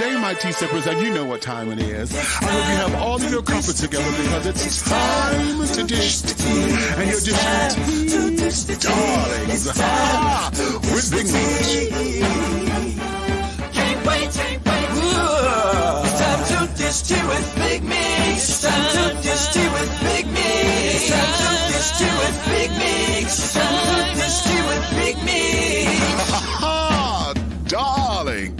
day, my tea sippers, and you know what time it is. I hope you have all of your crumpets together because it's time to dish tea. And you're dishing tea, darlings, with Big Meats. Can't wait. It's time to dish tea with Big Meats. It's time to dish tea with Big Meats. It's time to dish tea with Big Meats. It's time to dish tea with Big Meats. Darling.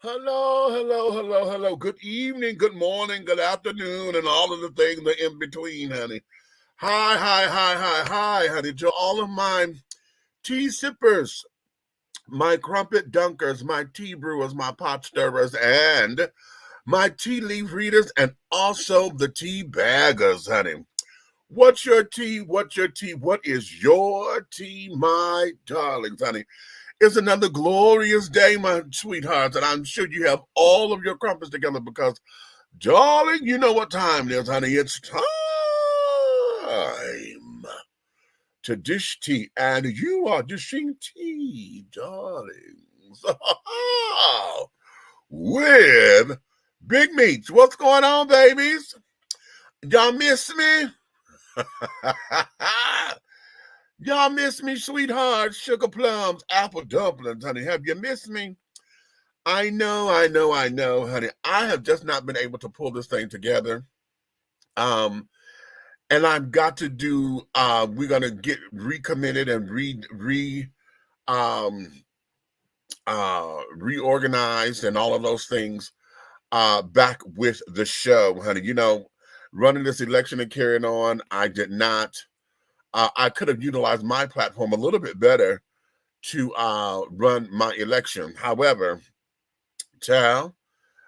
Hello. Hello. Good evening, good morning, good afternoon, and all of the things that in between, honey. Hi, honey, to all of my tea sippers, my crumpet dunkers, my tea brewers, my pot stirrers, and my tea leaf readers, and also the tea baggers, honey. What's your tea? What is your tea, my darlings, honey? It's another glorious day, my sweethearts, and I'm sure you have all of your crumpets together because, darling, you know what time it is, honey. It's time to dish tea, and you are dishing tea, darlings, with Big Meats. What's going on, babies? Y'all miss me? Y'all miss me, sweetheart? Sugar plums, apple dumplings, honey. Have you missed me? I know, honey. I have just not been able to pull this thing together. And I've got to do, we're going to get recommitted and reorganized and all of those things back with the show, honey. You know, running this election and carrying on, I did not. I could have utilized my platform a little bit better to run my election. However, child,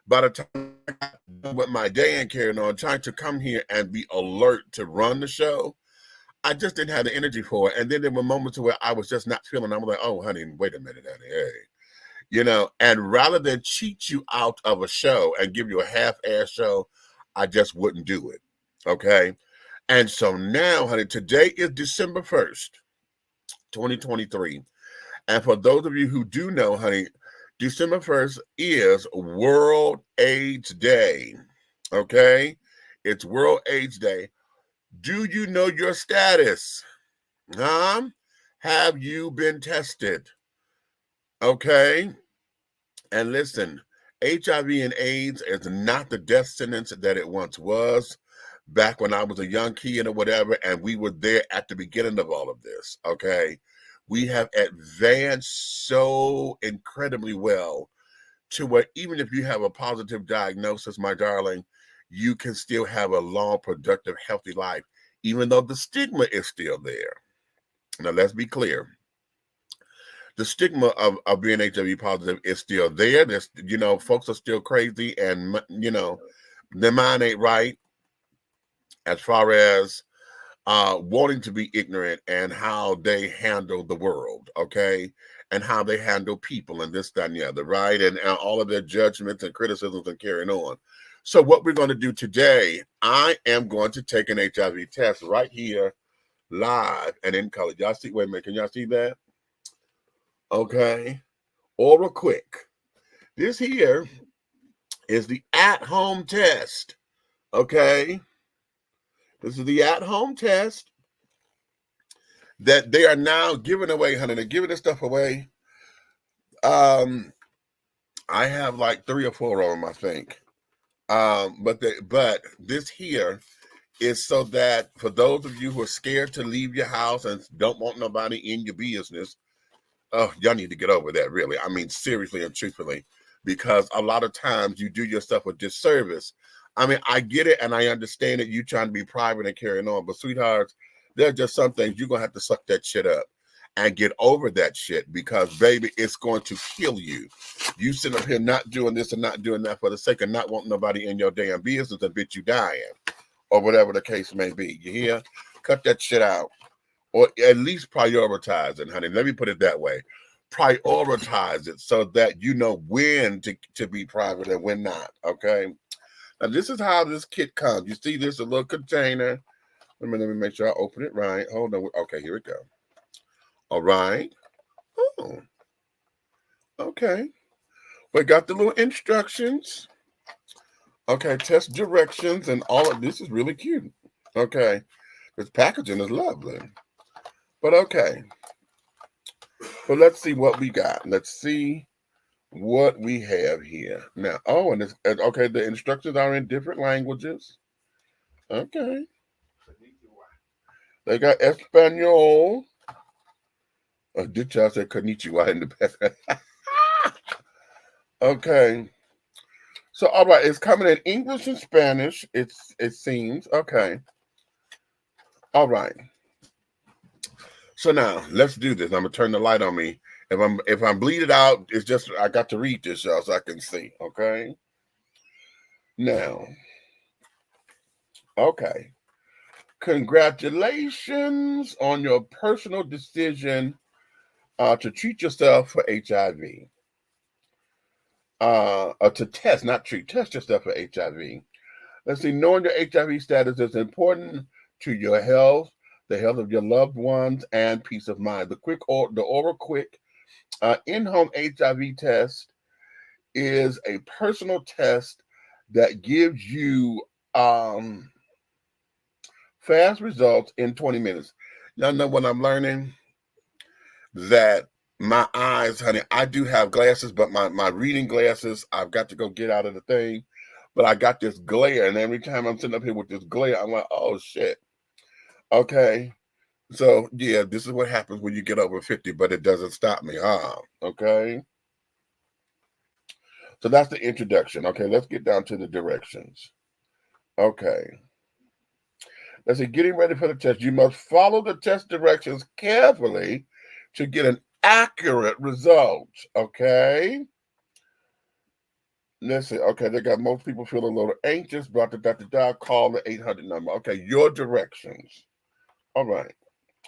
by the time I got done with my day and carrying on, trying to come here and be alert to run the show, I just didn't have the energy for it. And then there were moments where I was just not feeling. I'm like, oh, honey, wait a minute, honey, hey. You know, and rather than cheat you out of a show and give you a half-ass show, I just wouldn't do it, okay? And so now, honey, today is December 1st, 2023. And for those of you who do know, honey, December 1st is World AIDS Day, okay? It's World AIDS Day. Do you know your status? Have you been tested? Okay? And listen, HIV and AIDS is not the death sentence that it once was. Back when I was a young kid or whatever, and we were there at the beginning of all of this, okay? We have advanced so incredibly well to where even if you have a positive diagnosis, my darling, you can still have a long, productive, healthy life, even though the stigma is still there. Now, let's be clear. The stigma of being HIV positive is still there. There's, you know, folks are still crazy and, you know, their mind ain't right as far as wanting to be ignorant and how they handle the world, okay? And how they handle people and this, that, and the other, right? And all of their judgments and criticisms and carrying on. So what we're going to do today, I am going to take an HIV test right here, live and in color. Y'all see, wait a minute, can y'all see that? Okay. Oral quick. This here is the at-home test, okay? This is the at-home test that they are now giving away, honey. They're giving this stuff away. I have like 3 or 4 of them, I think. But this here is so that for those of you who are scared to leave your house and don't want nobody in your business, oh, y'all need to get over that, really. I mean, seriously and truthfully, because a lot of times you do yourself a disservice. I mean, I get it and I understand that you trying to be private and carrying on, but sweethearts, there are just some things you're going to have to suck that shit up and get over that shit, because, baby, it's going to kill you. You sitting up here not doing this and not doing that for the sake of not wanting nobody in your damn business and bitch you dying, or whatever the case may be. You hear? Cut that shit out. Or at least prioritize it, honey. Let me put it that way. Prioritize it so that you know when to be private and when not, okay? Now, this is how this kit comes. You see this, a little container. Let me make sure I open it right. Hold on. Okay, here we go. All right. Oh, okay. We got the little instructions. Okay, test directions and all of this is really cute. Okay, this packaging is lovely. But okay, so let's see what we got. Let's see what we have here now. Oh, and it's okay. The instructions are in different languages. Okay, they got Espanol. Oh, did y'all say konnichiwa in the back? Okay. So, all right, it's coming in English and Spanish. It seems okay. All right. So now let's do this. I'm gonna turn the light on me. If I'm bleeded out, it's just I got to read this, y'all, so I can see. Okay. Now, okay. Congratulations on your personal decision to treat yourself for HIV. To test, not treat, test yourself for HIV. Let's see, knowing your HIV status is important to your health, the health of your loved ones, and peace of mind. The Oral Quick in-home HIV test is a personal test that gives you fast results in 20 minutes. Y'all know what I'm learning? That my eyes, honey, I do have glasses, but my reading glasses, I've got to go get out of the thing. But I got this glare, and every time I'm sitting up here with this glare, I'm like, oh, shit. Okay. So, yeah, this is what happens when you get over 50, but it doesn't stop me, huh? Okay. So that's the introduction. Okay, let's get down to the directions. Okay. Let's see, getting ready for the test. You must follow the test directions carefully to get an accurate result. Okay. Let's see. Okay, they got most people feel a little anxious. Call the 800 number. Okay, your directions. All right.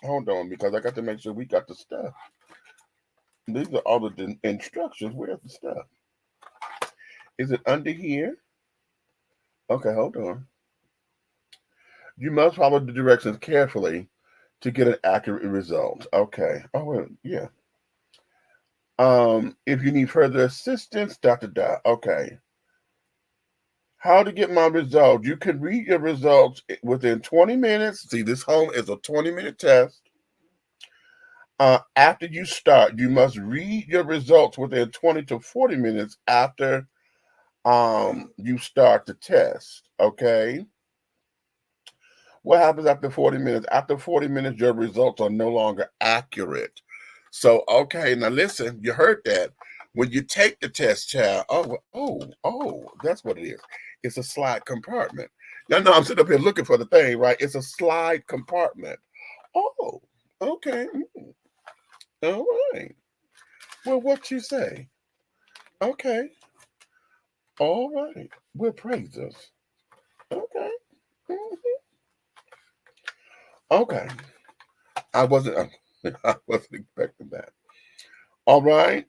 Hold on, because I got to make sure we got the stuff. These are all of the instructions. Where's the stuff? Is it under here? Okay, hold on. You must follow the directions carefully to get an accurate result. Okay. Oh, well, yeah. If you need further assistance, Okay. How to get my result? You can read your results within 20 minutes. See, this home is a 20-minute test. After you start, you must read your results within 20 to 40 minutes after you start the test. Okay. What happens after 40 minutes? After 40 minutes, your results are no longer accurate. So, okay, now listen, you heard that. When you take the test, child, that's what it is. It's a slide compartment. Now, no, I'm sitting up here looking for the thing, right? It's a slide compartment. Oh, okay. All right. Well, what you say? Okay. All right. We'll praise us. Okay. Okay. I wasn't expecting that. All right.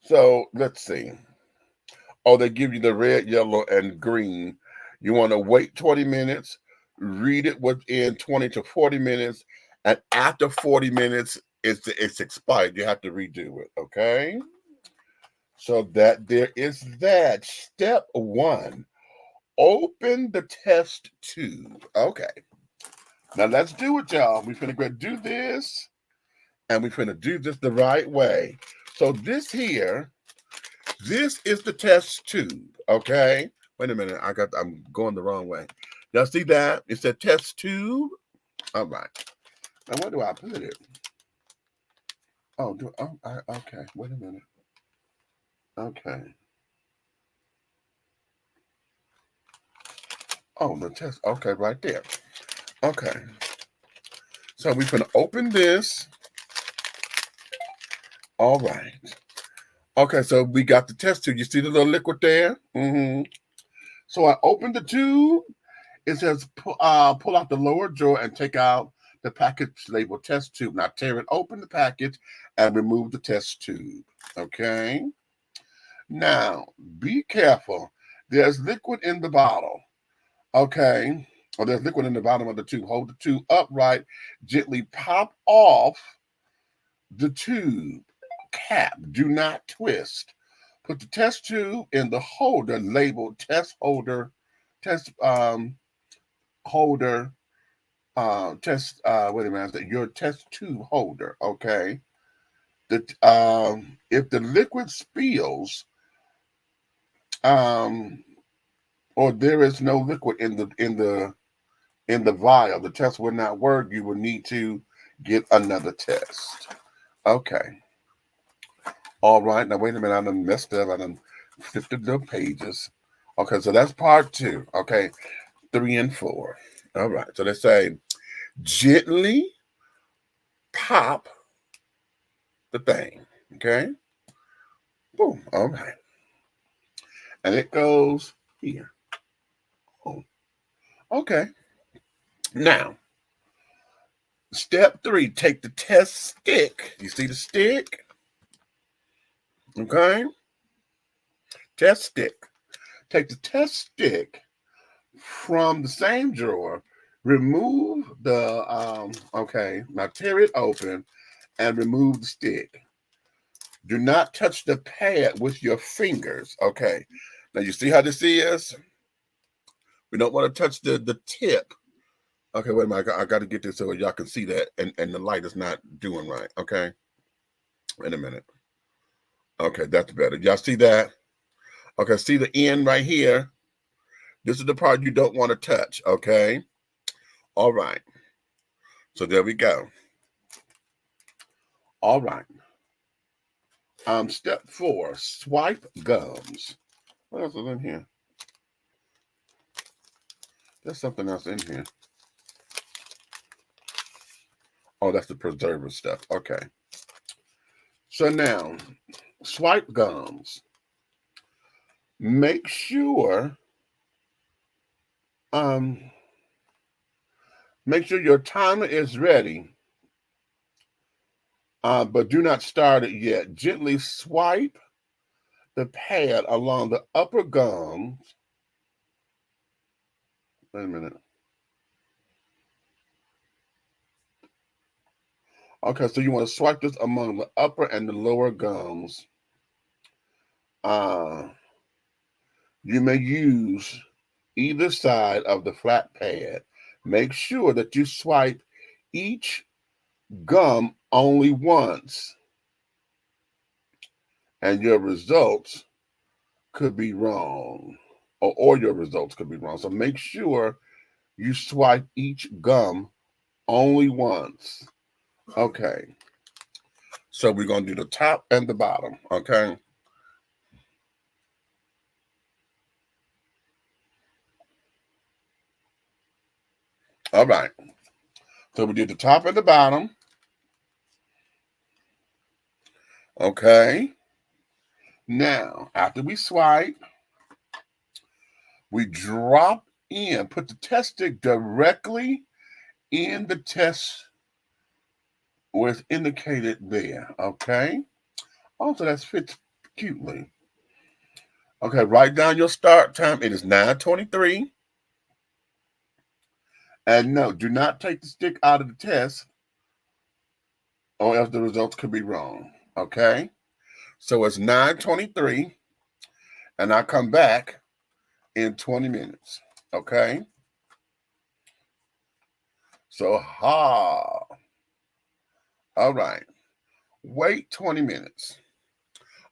So let's see. Oh, they give you the red, yellow, and green. You want to wait 20 minutes, read it within 20 to 40 minutes, and after 40 minutes, it's expired. You have to redo it. Okay. So that there is that. Step 1. Open the test tube. Okay. Now let's do it, y'all. We're finna go do this, and we're finna do this the right way. So this here This is the test tube, okay? Wait a minute, I'm going the wrong way. Y'all see that? It's a test tube. All right. Now where do I put it? Okay. Wait a minute. Okay. Oh, the test. Okay, right there. Okay. So we can open this. All right. Okay, so we got the test tube. You see the little liquid there? So I opened the tube. It says pull out the lower drawer and take out the package labeled test tube. Now tear it open the package and remove the test tube. Okay. Now be careful. There's liquid in the bottle. Okay. Or there's liquid in the bottom of the tube. Hold the tube upright. Gently pop off the tube cap. Do not twist. Put the test tube in the holder labeled test holder, wait a minute, your test tube holder, okay? If the liquid spills, or there is no liquid in the vial, the test will not work. You will need to get another test. Okay. All right. Now wait a minute. I done messed up. I done flipped the pages. Okay, so that's part 2. Okay, 3 and 4. All right. So they say gently pop the thing. Okay. Boom. All right. And it goes here. Oh. Okay. Now, step 3, take the test stick. You see the stick? Okay. Test stick. Take the test stick from the same drawer. Remove the, now tear it open and remove the stick. Do not touch the pad with your fingers. Okay. Now you see how this is? We don't want to touch the tip. Okay, wait a minute. I got to get this so y'all can see that, and the light is not doing right. Okay. Wait a minute. Okay, that's better. Y'all see that? Okay, see the end right here? This is the part you don't want to touch. Okay. All right. So there we go. All right. Step 4, swipe gums. What else is in here? There's something else in here. Oh, that's the preservative stuff. Okay. So now, swipe gums. Make sure your timer is ready. But do not start it yet. Gently swipe the pad along the upper gums. Wait a minute. Okay, so you want to swipe this among the upper and the lower gums. You may use either side of the flat pad. Make sure that you swipe each gum only once, and your results could be wrong, or your results could be wrong. So make sure you swipe each gum only once. Okay. So we're going to do the top and the bottom, okay? All right. So we did the top and the bottom. Okay. Now, after we swipe, we drop in, put the test stick directly in the test where it's indicated there, okay? Also, that fits cutely. Okay, write down your start time. It is 9:23. And no, do not take the stick out of the test, or else the results could be wrong, okay? So it's 9:23, and I come back in 20 minutes, okay? So, all right. Wait 20 minutes.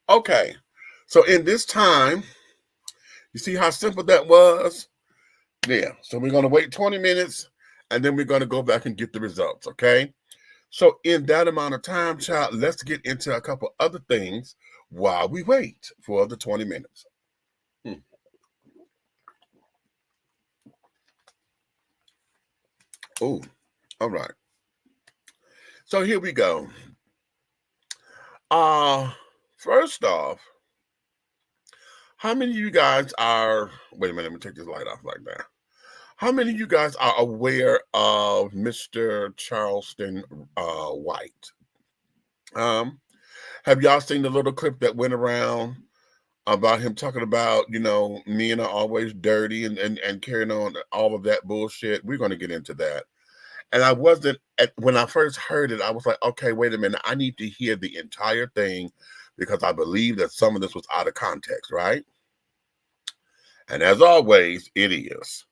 Okay, So in this time, you see how simple that was? Yeah. So we're going to wait 20 minutes, and then we're going to go back and get the results, okay? So in that amount of time, child, let's get into a couple other things while we wait for the 20 minutes. Oh, all right. So here we go. First off, how many of you guys are, wait a minute, let me take this light off like that. How many of you guys are aware of Mr. Charleston White? Have y'all seen the little clip that went around about him talking about, you know, men are always dirty and carrying on all of that bullshit? We're going to get into that. And I wasn't, when I first heard it, I was like, okay, wait a minute. I need to hear the entire thing because I believe that some of this was out of context, right? And as always, it is.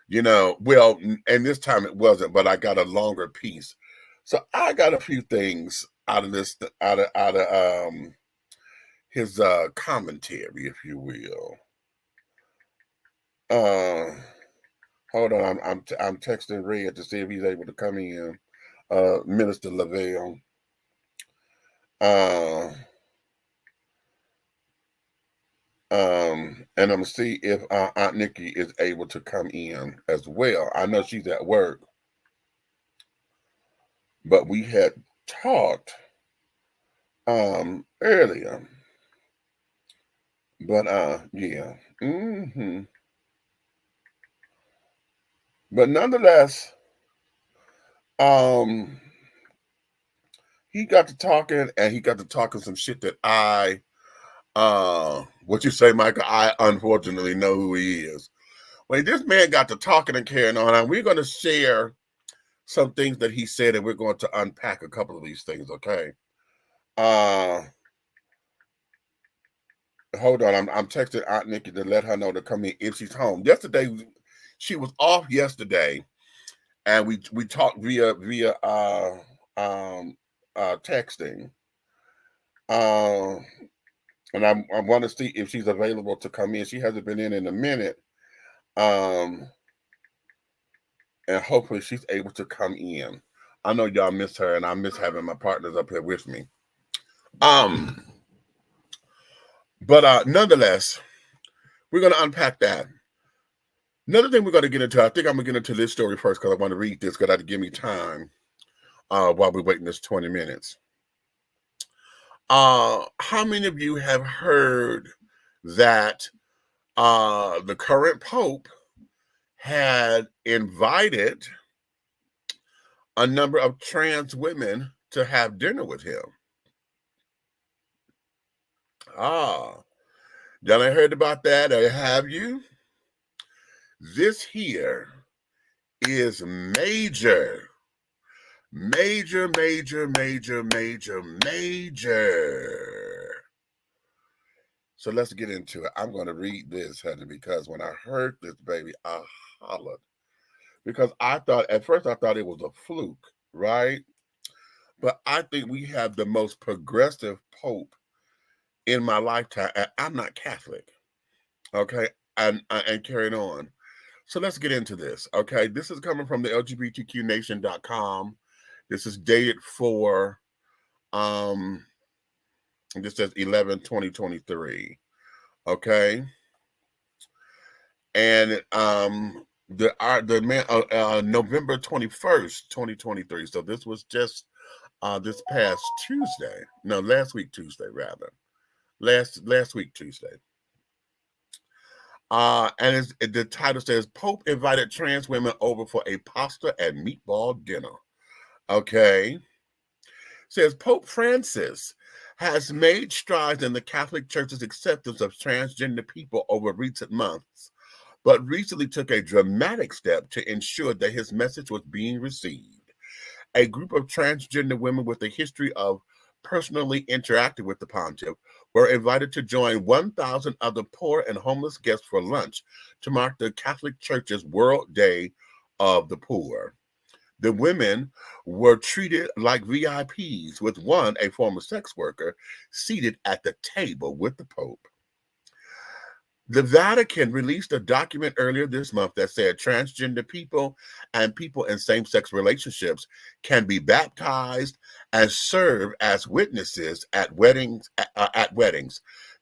You know, well, and this time it wasn't, but I got a longer piece. So I got a few things out of this, out of his commentary, if you will. Hold on, I'm texting Red to see if he's able to come in. Minister Lavelle. And I'm gonna see if Aunt Nikki is able to come in as well. I know she's at work, but we had talked earlier. But yeah. But nonetheless, he got to talking, and he got to talking some shit that I what you say, Michael? I unfortunately know who he is. When this man got to talking and carrying on, and we're going to share some things that he said, and we're going to unpack a couple of these things, okay? Hold on, I'm texting Aunt Nikki to let her know to come in if she's home. Yesterday, she was off yesterday, and we talked via texting. And I want to see if she's available to come in. She hasn't been in a minute. And hopefully she's able to come in. I know y'all miss her, and I miss having my partners up here with me. But nonetheless, we're going to unpack that. Another thing we're going to get into, I think I'm going to get into this story first because I want to read this because I had to give me time while we're waiting this 20 minutes. How many of you have heard that the current Pope had invited a number of trans women to have dinner with him? Y'all ain't heard about that, or have you? This here is major. So let's get into it. I'm going to read this, honey, because when I heard this, baby, I hollered. Because at first I thought it was a fluke, right? But I think we have the most progressive Pope in my lifetime. And I'm not Catholic, okay? And carrying on. So let's get into this, okay? This is coming from the LGBTQnation.com. This is dated for, this says 11/2023, okay? And November 21st, 2023. So this was just this past Tuesday. No, last week Tuesday, rather. Last week Tuesday. And the title says, Pope invited trans women over for a pasta and meatball dinner. Okay. Says Pope Francis has made strides in the Catholic Church's acceptance of transgender people over recent months, but recently took a dramatic step to ensure that his message was being received. A group of transgender women with a history of personally interacting with the pontiff were invited to join 1,000 other poor and homeless guests for lunch to mark the Catholic Church's World Day of the Poor. The women were treated like VIPs, with one, a former sex worker, seated at the table with the Pope. The Vatican released a document earlier this month that said transgender people and people in same-sex relationships can be baptized and serve as witnesses at weddings.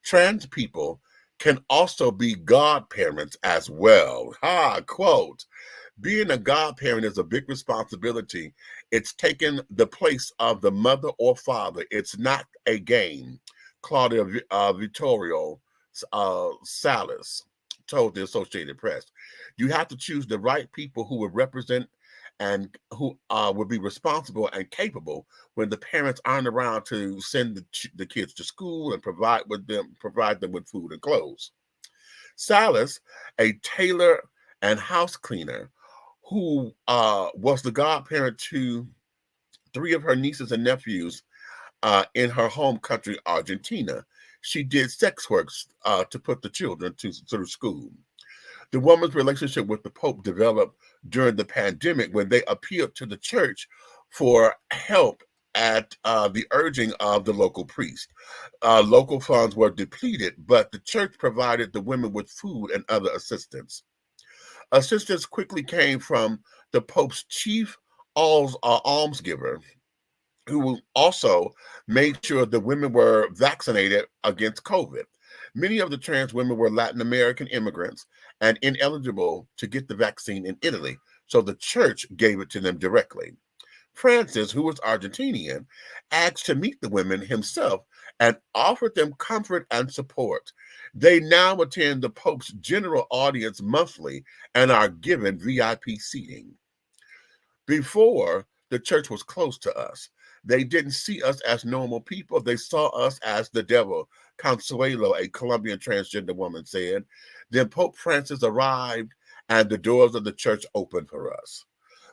Trans people can also be godparents as well. Quote, being a godparent is a big responsibility. It's taken the place of the mother or father. It's not a game. Claudia Vittorio Salas told the Associated Press. You have to choose the right people who will represent and who will be responsible and capable when the parents aren't around to send the kids to school and provide them with food and clothes. Salas, a tailor and house cleaner, who was the godparent to 3 of her nieces and nephews in her home country, Argentina. She did sex work to put the children through school. The woman's relationship with the Pope developed during the pandemic when they appealed to the church for help at the urging of the local priest. Local funds were depleted, but the church provided the women with food and other assistance. Assistance quickly came from the Pope's chief almsgiver, who also made sure the women were vaccinated against COVID. Many of the trans women were Latin American immigrants and ineligible to get the vaccine in Italy, so the church gave it to them directly. Francis, who was Argentinian, asked to meet the women himself and offered them comfort and support. They now attend the Pope's general audience monthly and are given VIP seating. Before, the church was close to us. They didn't see us as normal people. They saw us as the devil, Consuelo, a Colombian transgender woman, said. Then Pope Francis arrived and the doors of the church opened for us.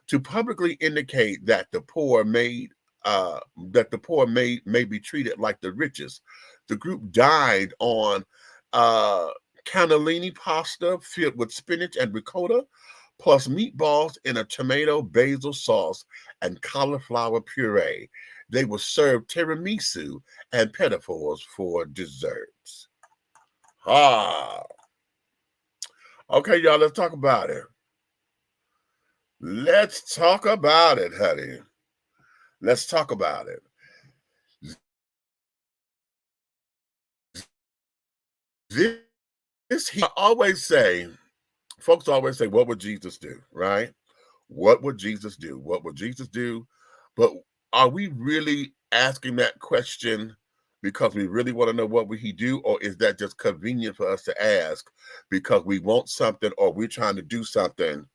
To publicly indicate that the poor may be treated like the richest, the group dined on cannellini pasta filled with spinach and ricotta, plus meatballs in a tomato basil sauce and cauliflower puree. They will serve tiramisu and pinafores for desserts. Okay, y'all, let's talk about it. Let's talk about it, honey. Let's talk about it. Folks always say, what would Jesus do, right? What would Jesus do? What would Jesus do? But are we really asking that question because we really want to know what would he do? Or is that just convenient for us to ask because we want something or we're trying to do something,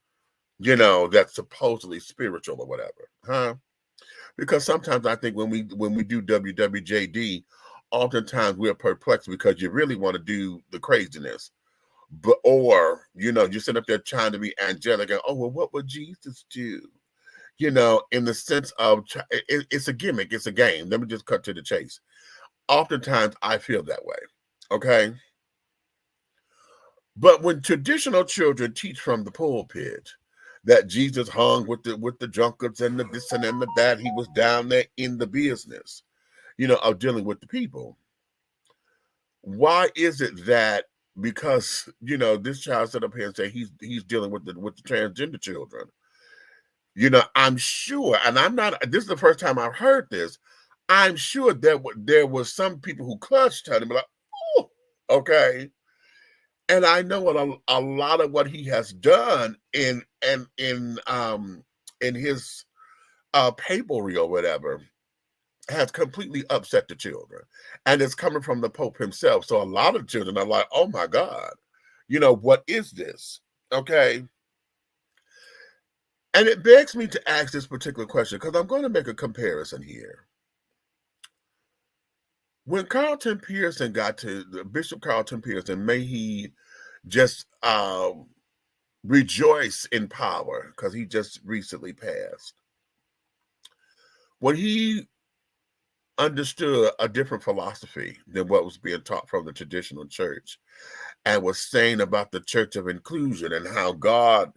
that's supposedly spiritual or whatever, Because sometimes I think when we do WWJD, oftentimes we're perplexed because you really want to do the craziness. Or you sit up there trying to be angelic and, what would Jesus do? In the sense of it's a gimmick, it's a game. Let me just cut to the chase. Oftentimes I feel that way, okay? But when traditional children teach from the pulpit that Jesus hung with the drunkards and the this and the that, he was down there in the business, of dealing with the people. Why is it that because this child stood up here and said he's dealing with the transgender children? I'm sure, and this is the first time I've heard this. I'm sure there was some people who clutched at him like, oh, okay. And I know a lot of what he has done in his papery or whatever has completely upset the children, and it's coming from the Pope himself. So a lot of children are like, oh my God, what is this? Okay. And it begs me to ask this particular question because I'm going to make a comparison here. When Carlton Pearson got to Bishop Carlton Pearson, may he just rejoice in power because he just recently passed. When he understood a different philosophy than what was being taught from the traditional church and was saying about the church of inclusion and how God,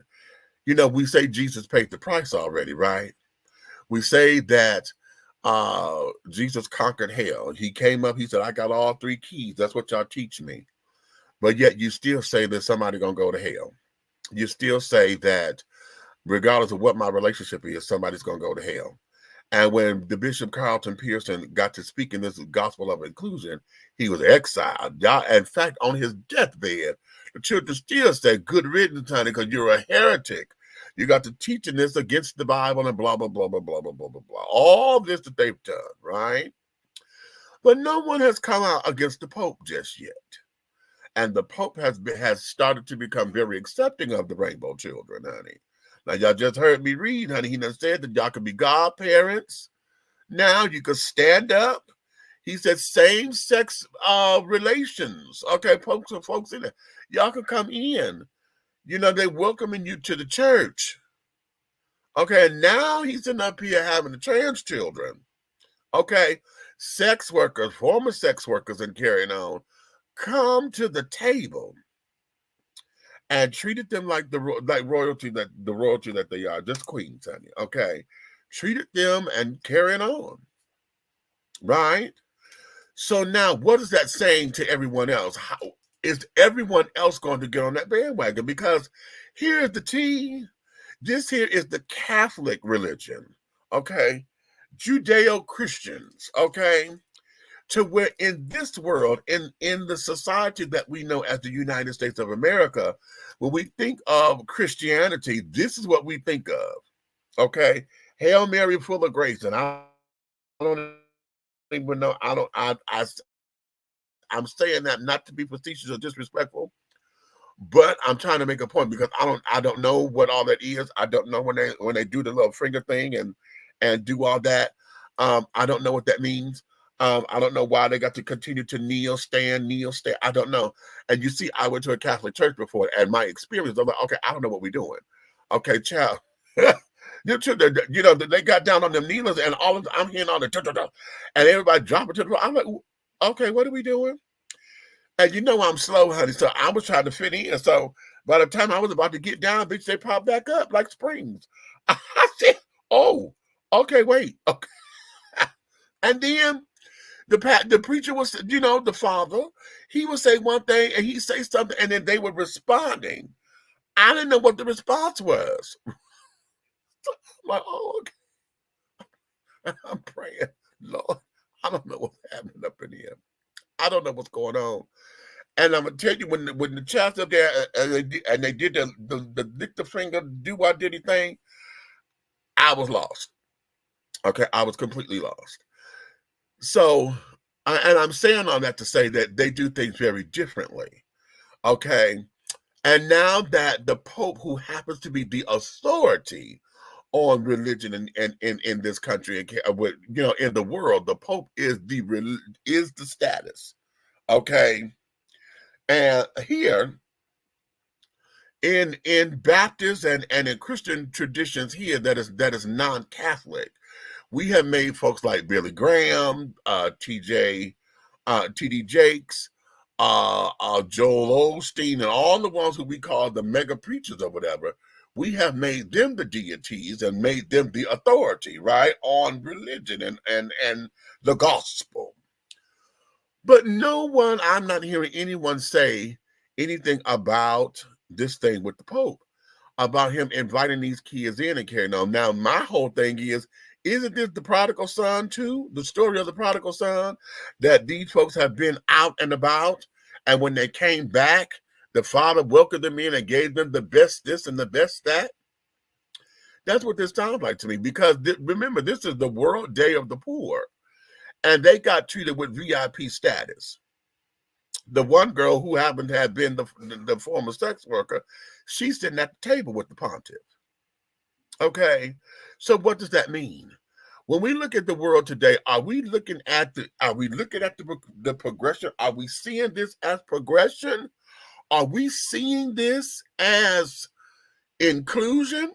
we say Jesus paid the price already, right? We say that Jesus conquered hell. He came up, he said, I got all 3 keys. That's what y'all teach me. but yet you still say that somebody gonna go to hell. You still say that regardless of what my relationship is, somebody's gonna go to hell. And when the Bishop Carlton Pearson got to speak in this gospel of inclusion, he was exiled. Y'all, in fact, on his deathbed, the children still say, "Good riddance, honey, because you're a heretic. You got to teaching this against the Bible and blah, blah, blah, blah, blah, blah, blah, blah, blah." All this that they've done, right? But no one has come out against the Pope just yet. And the Pope has started to become very accepting of the rainbow children, honey. Now, y'all just heard me read, honey. He done said that y'all could be godparents. Now you could stand up. He said same-sex relations. Okay, folks in there. Y'all can come in. You know, they welcoming you to the church. Okay, and now he's sitting up here having the trans children. Okay, sex workers, former sex workers and carrying on, come to the table and treated them like royalty that they are, just queens, honey. Okay, treated them and carrying on, right? So now, what is that saying to everyone else? How is everyone else going to get on that bandwagon? Because here's the tea. This here is the Catholic religion, okay? Judeo-Christians, okay? To where in this world, in the society that we know as the United States of America, when we think of Christianity, this is what we think of, okay? Hail Mary, full of grace. And I don't even know, I'm saying that not to be facetious or disrespectful, but I'm trying to make a point because I don't know what all that is. I don't know when they do the little finger thing and do all that. I don't know what that means. I don't know why they got to continue to kneel, stand. I don't know. And you see, I went to a Catholic church before, and my experience, I'm like, okay, I don't know what we're doing. Okay, child. You know, they got down on them kneelers, and I'm hearing all the and everybody dropping to the floor. I'm like, okay, what are we doing? And you know I'm slow, honey, so I was trying to fit in. So by the time I was about to get down, bitch, they popped back up like springs. I said, oh, okay, wait. Okay. And then the preacher was, you know, the father, he would say one thing and he'd say something, and then they were responding. I didn't know what the response was. I'm like, oh, okay. I'm praying, Lord, I don't know what's happening up in here. I don't know what's going on. And I'm gonna tell you, when the child's up there and they did the lick the finger, do what diddy thing, I was lost. Okay, I was completely lost. So, and I'm saying all that to say that they do things very differently. Okay, and now that the Pope, who happens to be the authority on religion in this country, you know, in the world, the Pope is the status. Okay. And here in Baptist and in Christian traditions here that is non-Catholic, we have made folks like Billy Graham, TD Jakes, Joel Osteen, and all the ones who we call the mega preachers or whatever. We have made them the deities and made them the authority, right, on religion and the gospel. But I'm not hearing anyone say anything about this thing with the Pope, about him inviting these kids in and carrying on. Now, my whole thing isn't this the prodigal son too? The story of the prodigal son, that these folks have been out and about, and when they came back, the father welcomed them in and gave them the best this and the best that. That's what this sounds like to me, because remember, this is the World Day of the Poor. And they got treated with VIP status. The one girl who happened to have been the former sex worker, she's sitting at the table with the pontiff. Okay, so what does that mean? When we look at the world today, are we looking at the progression? Are we seeing this as progression? Are we seeing this as inclusion?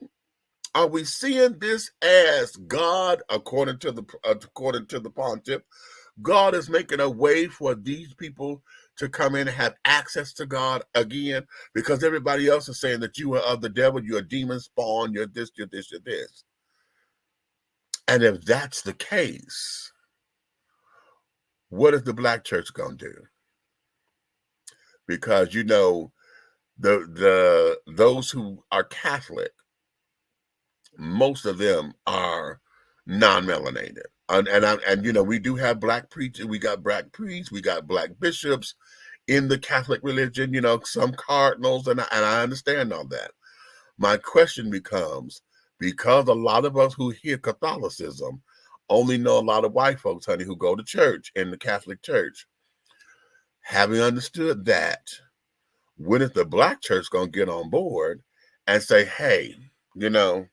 Are we seeing this as God, according to the pontiff? God is making a way for these people to come in and have access to God again, because everybody else is saying that you are of the devil, you're a demon spawn, you're this, you're this, you're this. And if that's the case, what is the Black church going to do? because you know those who are Catholic, most of them are non-melanated. And you know, we do have black preachers, we got black priests, we got black bishops in the Catholic religion, you know, some cardinals, and I understand all that. My question becomes, because a lot of us who hear Catholicism only know a lot of white folks, honey, who go to church in the Catholic Church. Having understood that, when is the black church going to get on board and say, hey, you know,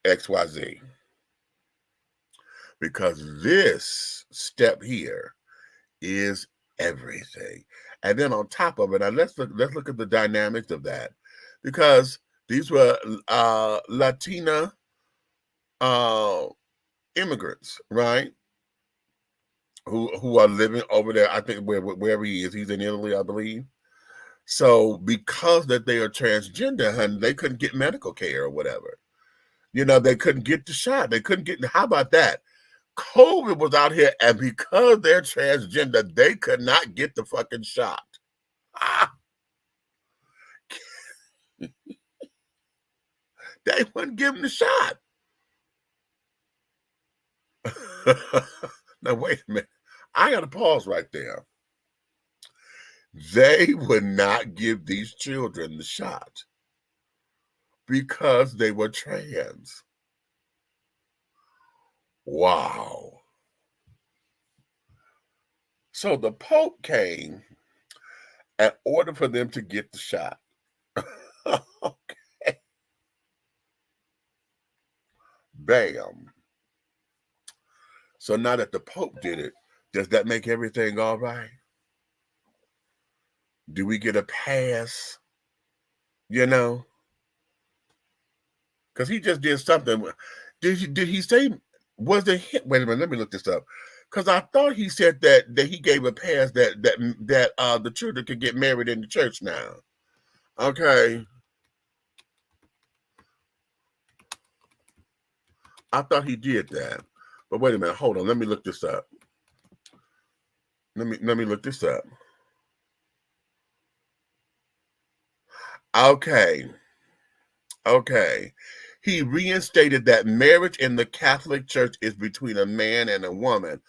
XYZ? Because this step here is everything. And then on top of it, now let's look at the dynamics of that, because these were Latina immigrants, right? Who are living over there. I think wherever he is, he's in Italy, I believe. So because that they are transgender, honey, they couldn't get medical care or whatever. You know, they couldn't get the shot. They couldn't get. How about that? COVID was out here, and because they're transgender, they could not get the fucking shot. They wouldn't give them the shot. Now, wait a minute. I got to pause right there. They would not give these children the shot because they were trans. Wow. So the Pope came in order for them to get the shot. Okay. Bam. So now that the Pope did it, does that make everything all right? Do we get a pass? You know? Because he just did something. Did he say, was it him? Wait a minute, let me look this up. Because I thought he said that he gave a pass that the children could get married in the church now. Okay. I thought he did that. But wait a minute, hold on. Let me look this up. Let me look this up. Okay. He reinstated that marriage in the Catholic Church is between a man and a woman.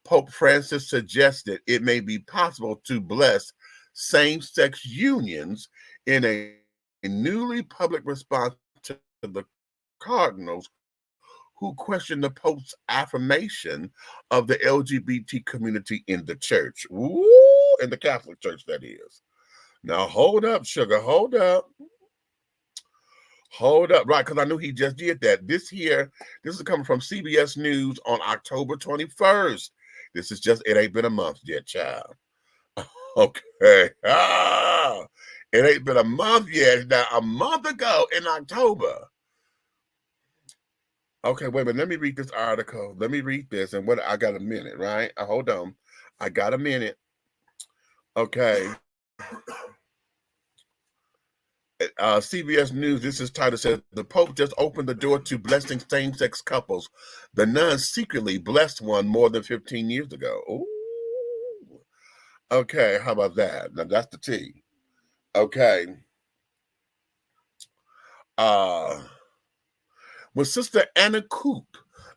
Pope Francis suggested it may be possible to bless same-sex unions in a newly public response to the cardinals who questioned the Pope's affirmation of the LGBT community in the church. Ooh, in the Catholic Church, that is. Now, hold up, sugar, hold up. Hold up, right, because I knew he just did that. This is coming from CBS News on October 21st. This is just, it ain't been a month yet, child. Okay. It ain't been a month yet. Now, a month ago in October. Okay, wait a minute. Let me read this article. Let me read this. And what I got a minute, right? Hold on. I got a minute. Okay. CBS News, this is titled, says, the Pope just opened the door to blessing same-sex couples. The nuns secretly blessed one more than 15 years ago. Ooh. Okay, how about that? Now, that's the tea. Okay. When Sister Anna Coop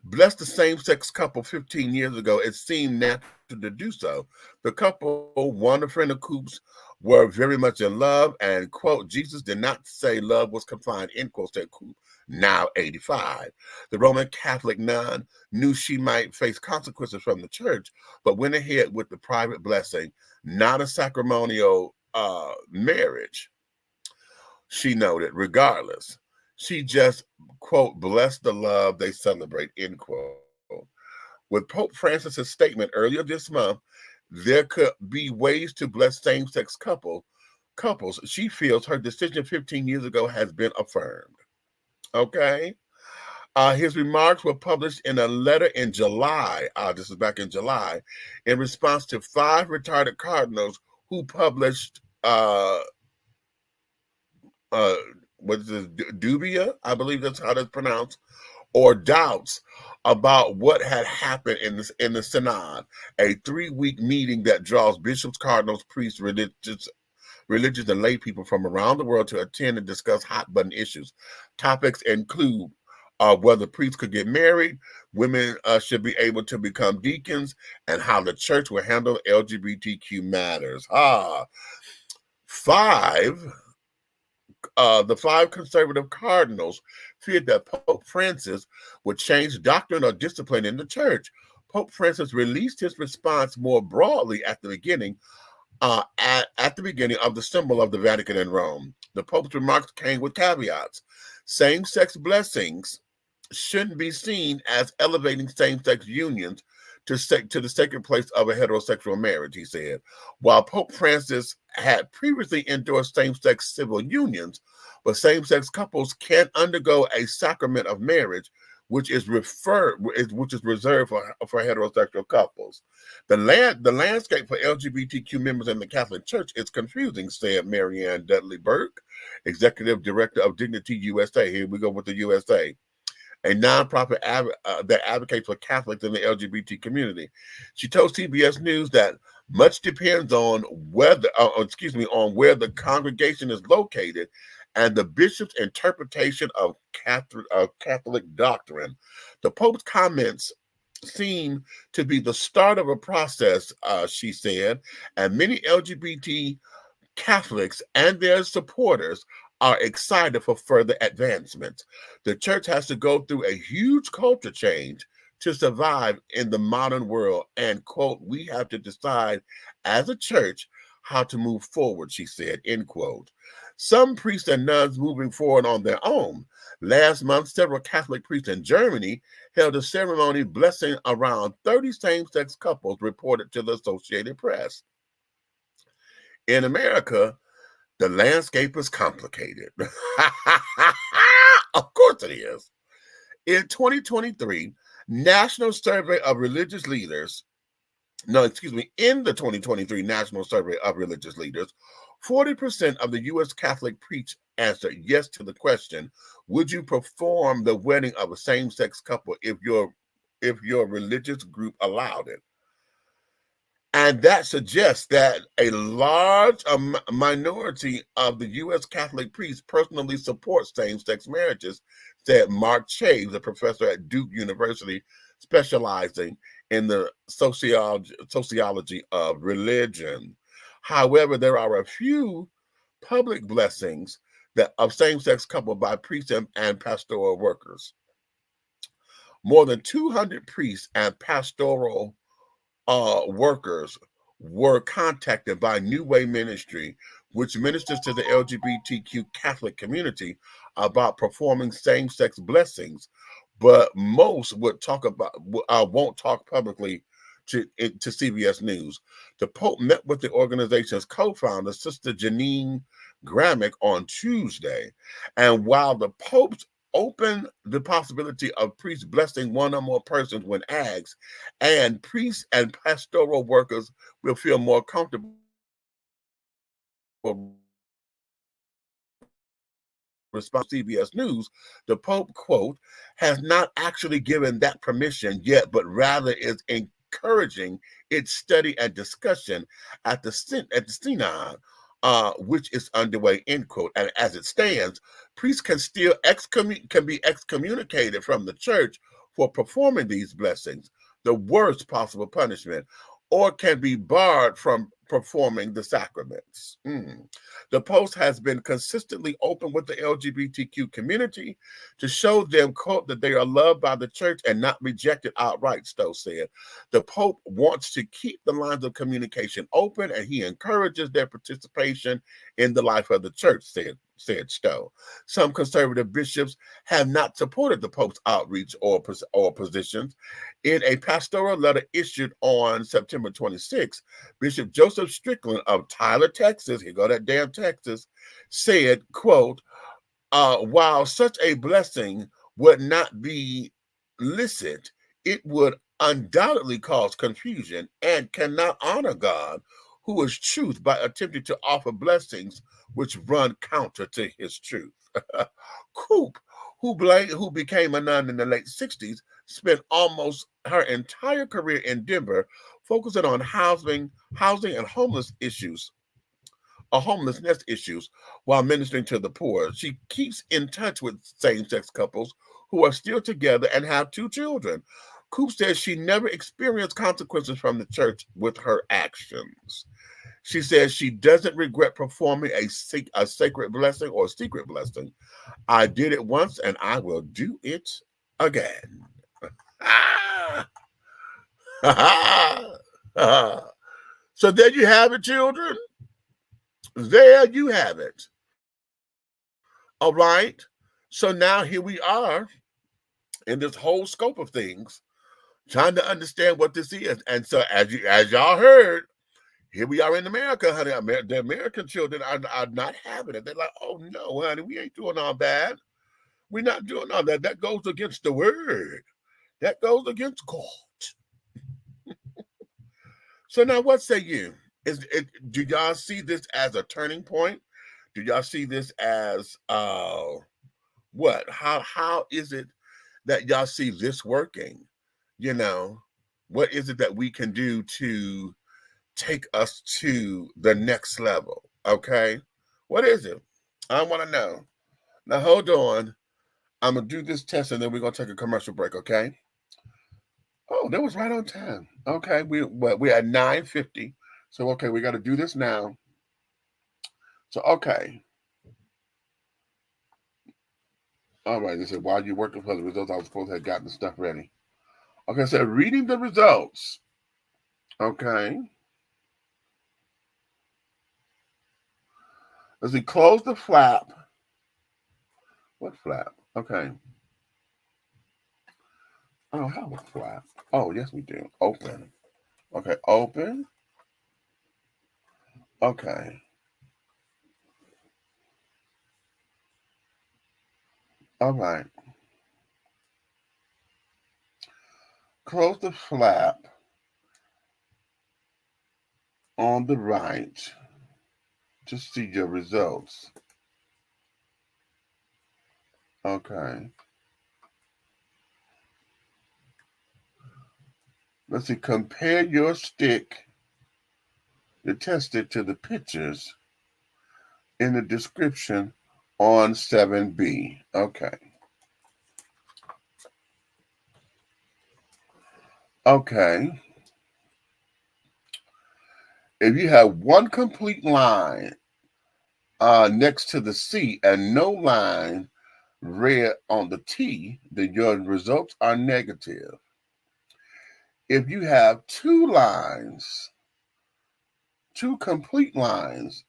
blessed the same-sex couple 15 years ago, it seemed natural to do so. The couple, one friend of Coop's, were very much in love, and, quote, Jesus did not say love was confined, end quote, said Coop, now 85. The Roman Catholic nun knew she might face consequences from the church, but went ahead with the private blessing, not a sacramental marriage, she noted. Regardless, she just, quote, blessed the love they celebrate, end quote. With Pope Francis's statement earlier this month, there could be ways to bless same-sex couples. She feels her decision 15 years ago has been affirmed. Okay? His remarks were published in a letter in July. This is back in July, in response to 5 retired cardinals who published what is this, dubia? I believe that's how that's pronounced, or doubts about what had happened in the Synod, a 3-week meeting that draws bishops, cardinals, priests, religious and lay people from around the world to attend and discuss hot-button issues. Topics include whether priests could get married, women should be able to become deacons, and how the church will handle LGBTQ matters. The 5 conservative cardinals feared that Pope Francis would change doctrine or discipline in the church. Pope Francis released his response more broadly at the beginning of the symbol of the Vatican in Rome. The Pope's remarks came with caveats. Same-sex blessings shouldn't be seen as elevating same-sex unions to the sacred place of a heterosexual marriage, he said. While Pope Francis had previously endorsed same-sex civil unions, but same-sex couples can undergo a sacrament of marriage, which is reserved for heterosexual couples. The landscape for LGBTQ members in the Catholic Church is confusing, said Marianne Dudley Burke, Executive Director of Dignity USA. Here we go with the USA, a nonprofit that advocates for Catholics in the LGBT community. She told CBS News that much depends on where the congregation is located and the bishop's interpretation of Catholic doctrine. The Pope's comments seem to be the start of a process, she said, and many LGBT Catholics and their supporters are excited for further advancements. The church has to go through a huge culture change to survive in the modern world, and, quote, we have to decide as a church how to move forward, she said, end quote. Some priests and nuns moving forward on their own. Last month, several Catholic priests in Germany held a ceremony blessing around 30 same-sex couples, reported to the Associated Press. In America, the landscape is complicated. Of course it is. In 2023, National Survey of Religious Leaders, in the 2023 National Survey of Religious Leaders, 40% of the U.S. Catholic priests answered yes to the question, would you perform the wedding of a same-sex couple if your religious group allowed it? And that suggests that a large minority of the U.S. Catholic priests personally support same-sex marriages, said Mark Chaves, a professor at Duke University specializing in the sociology of religion. However, there are a few public blessings of same-sex couples by priests and pastoral workers. More than 200 priests and pastoral workers were contacted by New Way Ministry, which ministers to the LGBTQ Catholic community, about performing same-sex blessings, but most won't talk publicly to CBS News. The Pope met with the organization's co-founder, Sister Janine Gramick, on Tuesday, and while the Pope's opened the possibility of priests blessing one or more persons when asked, and priests and pastoral workers will feel more comfortable response to CBS News, the Pope, quote, has not actually given that permission yet, but rather is encouraging its study and discussion at the Synod, which is underway, end quote. And as it stands, priests can still be excommunicated from the church for performing these blessings, the worst possible punishment, or can be barred from performing the sacraments. The Pope has been consistently open with the LGBTQ community to show them, quote, that they are loved by the church and not rejected outright, Stowe said. The Pope wants to keep the lines of communication open, and he encourages their participation in the life of the church, said Stowe. Some conservative bishops have not supported the Pope's outreach or positions. In a pastoral letter issued on September 26, Bishop Joseph Strickland of Tyler, Texas, here go that damn Texas, said, quote, while such a blessing would not be licit, it would undoubtedly cause confusion and cannot honor God, who is truth, by attempting to offer blessings which run counter to his truth. Coop, who became a nun in the late 60s, spent almost her entire career in Denver focusing on housing and homelessness issues while ministering to the poor. She keeps in touch with same-sex couples who are still together and have 2 children. Coop says she never experienced consequences from the church with her actions. She says she doesn't regret performing a sacred blessing or secret blessing. I did it once and I will do it again. So there you have it, children. There you have it. All right. So now here we are in this whole scope of things, trying to understand what this is. And so as y'all heard, here we are in America, honey. The American children are not having it. They're like, oh no, honey, we ain't doing all that. We're not doing all that. That goes against the word. That goes against God. So now what say you? Do y'all see this as a turning point? Do y'all see this as what? How is it that y'all see this working? You know, what is it that we can do to take us to the next level? Okay, what is it? I want to know. Now hold on. I'm gonna do this test and then we're gonna take a commercial break. Okay. Oh, that was right on time. Okay, we're at 9:50. So okay, we got to do this now. So okay. All right, they said while you working for the results, I was supposed to have gotten the stuff ready. Okay, so reading the results. Okay. Let's see, close the flap. What flap? Okay. I don't have a flap. Oh, yes, we do. Open. Okay, open. Okay. All right. Close the flap on the right to see your results. Okay. Let's see, compare your stick, the test stick, to the pictures in the description on 7B. Okay. Okay. If you have one complete line next to the C and no line red on the T, then your results are negative. If you have 2 lines, 2 complete lines,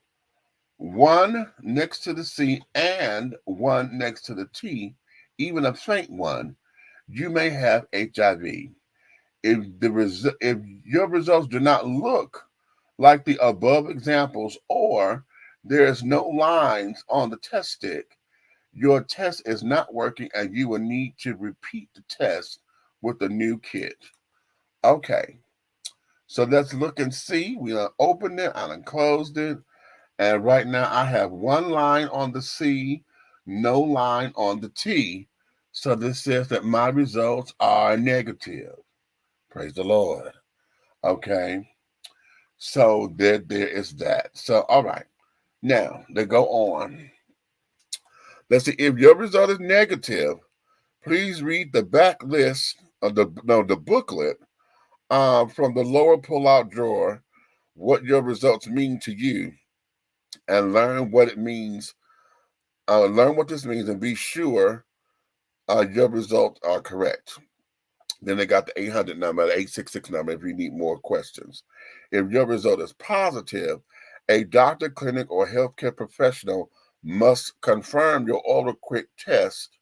one next to the C and one next to the T, even a faint one, you may have HIV. If your results do not look like the above examples, or there's no lines on the test stick, your test is not working and you will need to repeat the test with a new kit. Okay, so let's look and see. We opened it, I closed it, and right now I have 1 line on the C, no line on the T. So this says that my results are negative. Praise the Lord. Okay. So there is that. So, all right. Now, they go on. Let's see. If your result is negative, please read the back list of the booklet from the lower pull-out drawer, what your results mean to you, and learn what it means. Learn what this means and be sure your results are correct. Then they got the 800 number, the 866 number if you need more questions. If your result is positive, a doctor, clinic, or healthcare professional must confirm your oral quick test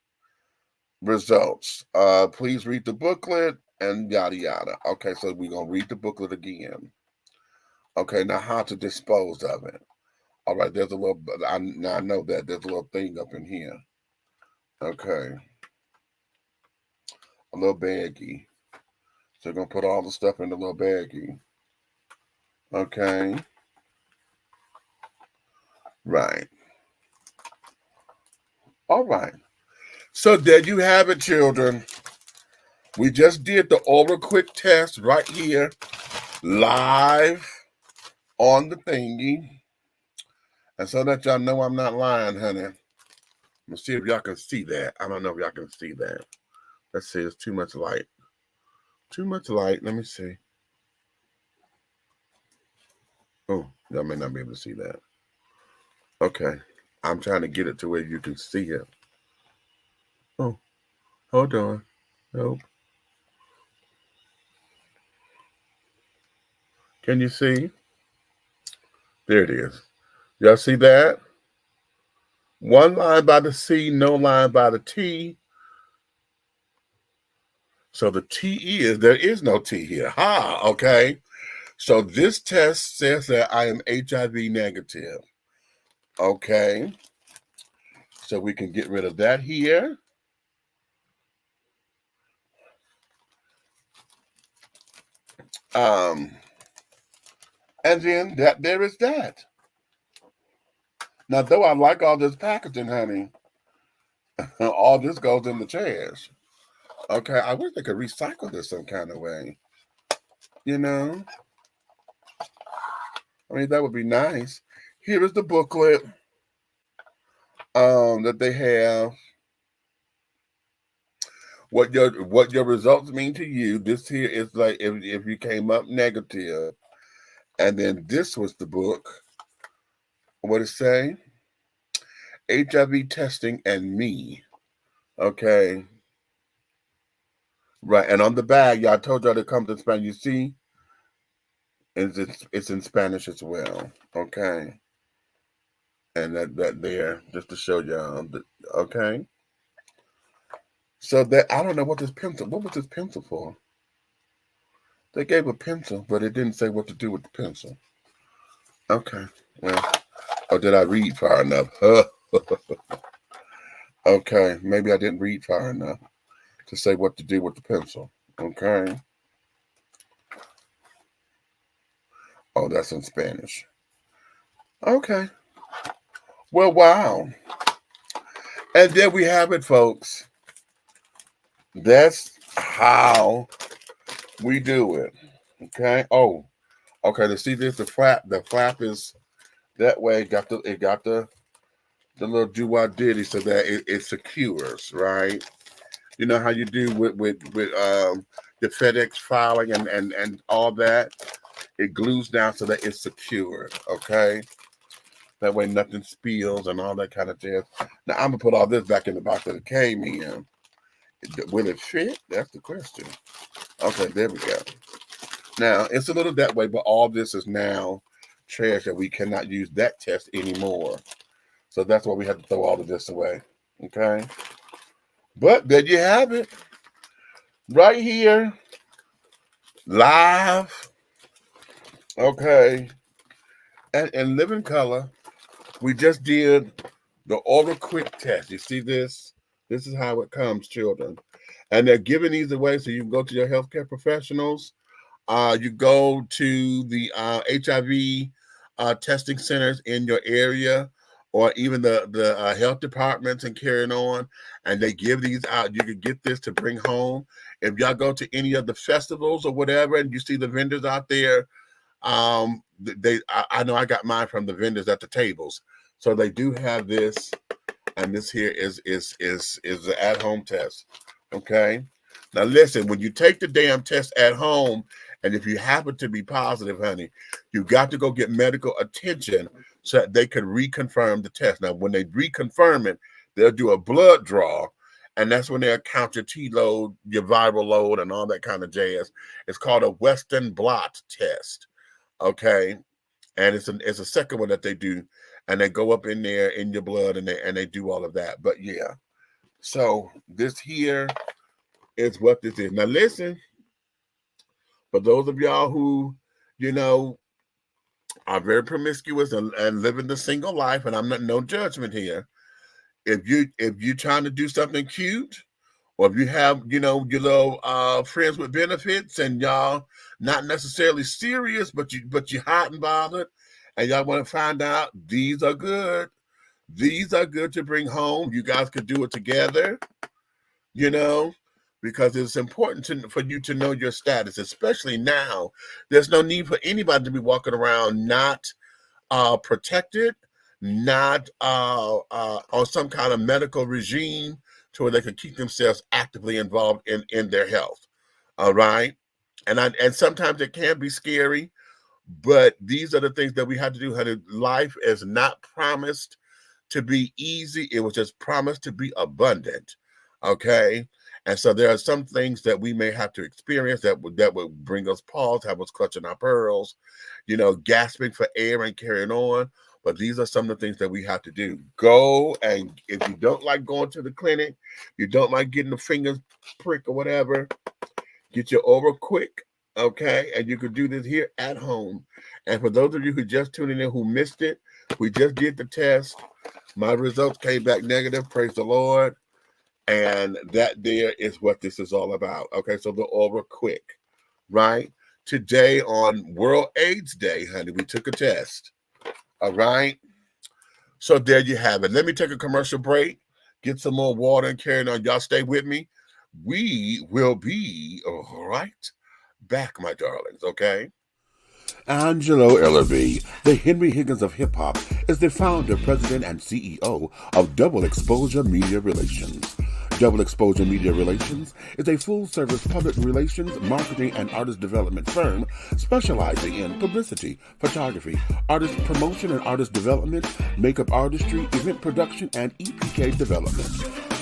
results. Please read the booklet and yada yada. Okay, so we're going to read the booklet again. Okay, now how to dispose of it. All right, there's a little, I know that there's a little thing up in here. Okay. A little baggie. So we're going to put all the stuff in the little baggie. Okay. Right. All right. So there you have it, children. We just did the oral quick test right here, live on the thingy. And so that y'all know I'm not lying, honey. Let's see if y'all can see that. I don't know if y'all can see that. Let's see, it's too much light. Too much light. Let me see. Oh, y'all may not be able to see that. Okay. I'm trying to get it to where you can see it. Oh, hold on. Nope. Can you see? There it is. Y'all see that? One line by the C, no line by the T. So the T is, there is no T here. Ha, okay. So this test says that I am HIV negative. Okay. So we can get rid of that here. And then there is that. Now, though I like all this packaging, honey, all this goes in the trash. Okay, I wish they could recycle this some kind of way. You know? I mean, that would be nice. Here is the booklet that they have. What your results mean to you. This here is like if you came up negative. And then this was the book. What it say? HIV testing and me. Okay. Right. And on the bag, y'all told y'all to come to Spanish. You see? It's in Spanish as well. Okay. And that there, just to show y'all. Okay. So that I don't know what this pencil. What was this pencil for? They gave a pencil, but it didn't say what to do with the pencil. Okay. Well, or did I read far enough? Okay. Maybe I didn't read far enough to say what to do with the pencil. Okay. Oh, that's in Spanish. Okay. Well, wow. And there we have it, folks. That's how we do it. Okay. Oh, okay. To see this, the flap is that way. It got the little do-wah ditty so that it secures, right? You know how you do with the FedEx filing and all that. It glues down so that it's secured. Okay. That way nothing spills and all that kind of jazz. Now I'm gonna put all this back in the box that it came in. Will it fit? That's the question. Okay, there we go. Now it's a little that way, but all this is now trash that we cannot use that test anymore. So that's why we have to throw all of this away. Okay. But there you have it. Right here. Live. Okay. And in living color. We just did the oral quick test. You see this? This is how it comes, children. And they're giving these away so you can go to your healthcare professionals. You go to the HIV testing centers in your area, or even the health departments and carrying on, and they give these out. You can get this to bring home. If y'all go to any of the festivals or whatever, and you see the vendors out there, I know I got mine from the vendors at the tables. So they do have this, and this here is the at-home test. Okay. Now listen, when you take the damn test at home, and if you happen to be positive, honey, you got to go get medical attention so that they can reconfirm the test. Now, when they reconfirm it, they'll do a blood draw, and that's when they'll count your T load, your viral load, and all that kind of jazz. It's called a Western blot test. Okay. And it's a second one that they do, and they go up in there in your blood, and they do all of that. But yeah, so this here is what this is. Now listen, for those of y'all who, are very promiscuous and living the single life, and I'm not, no judgment here. If you're trying to do something cute, or if you have, your little friends with benefits, and y'all not necessarily serious, but you hot and bothered, and y'all want to find out, these are good. These are good to bring home. You guys could do it together, you know, because it's important for you to know your status, especially now. There's no need for anybody to be walking around not protected, not on some kind of medical regime to where they can keep themselves actively involved in their health. All right. And sometimes it can be scary, but these are the things that we have to do, honey. Life is not promised to be easy. It was just promised to be abundant. Okay. And so there are some things that we may have to experience that would bring us pause, have us clutching our pearls, you know, gasping for air and carrying on. But these are some of the things that we have to do. Go, and if you don't like going to the clinic, you don't like getting the fingers prick or whatever, get your over quick, okay? And you can do this here at home. And for those of you who just tuned in who missed it, we just did the test. My results came back negative, praise the Lord. And that there is what this is all about. Okay, so the over quick, right? Today on World AIDS Day, honey, we took a test. All right. So there you have it. Let me take a commercial break, get some more water and carry on. Y'all stay with me. We will be right back, my darlings, okay? Angelo Ellerby, the Henry Higgins of hip-hop, is the founder, president, and CEO of Double Exposure Media Relations. Double Exposure Media Relations is a full-service public relations, marketing, and artist development firm specializing in publicity, photography, artist promotion and artist development, makeup artistry, event production, and EPK development.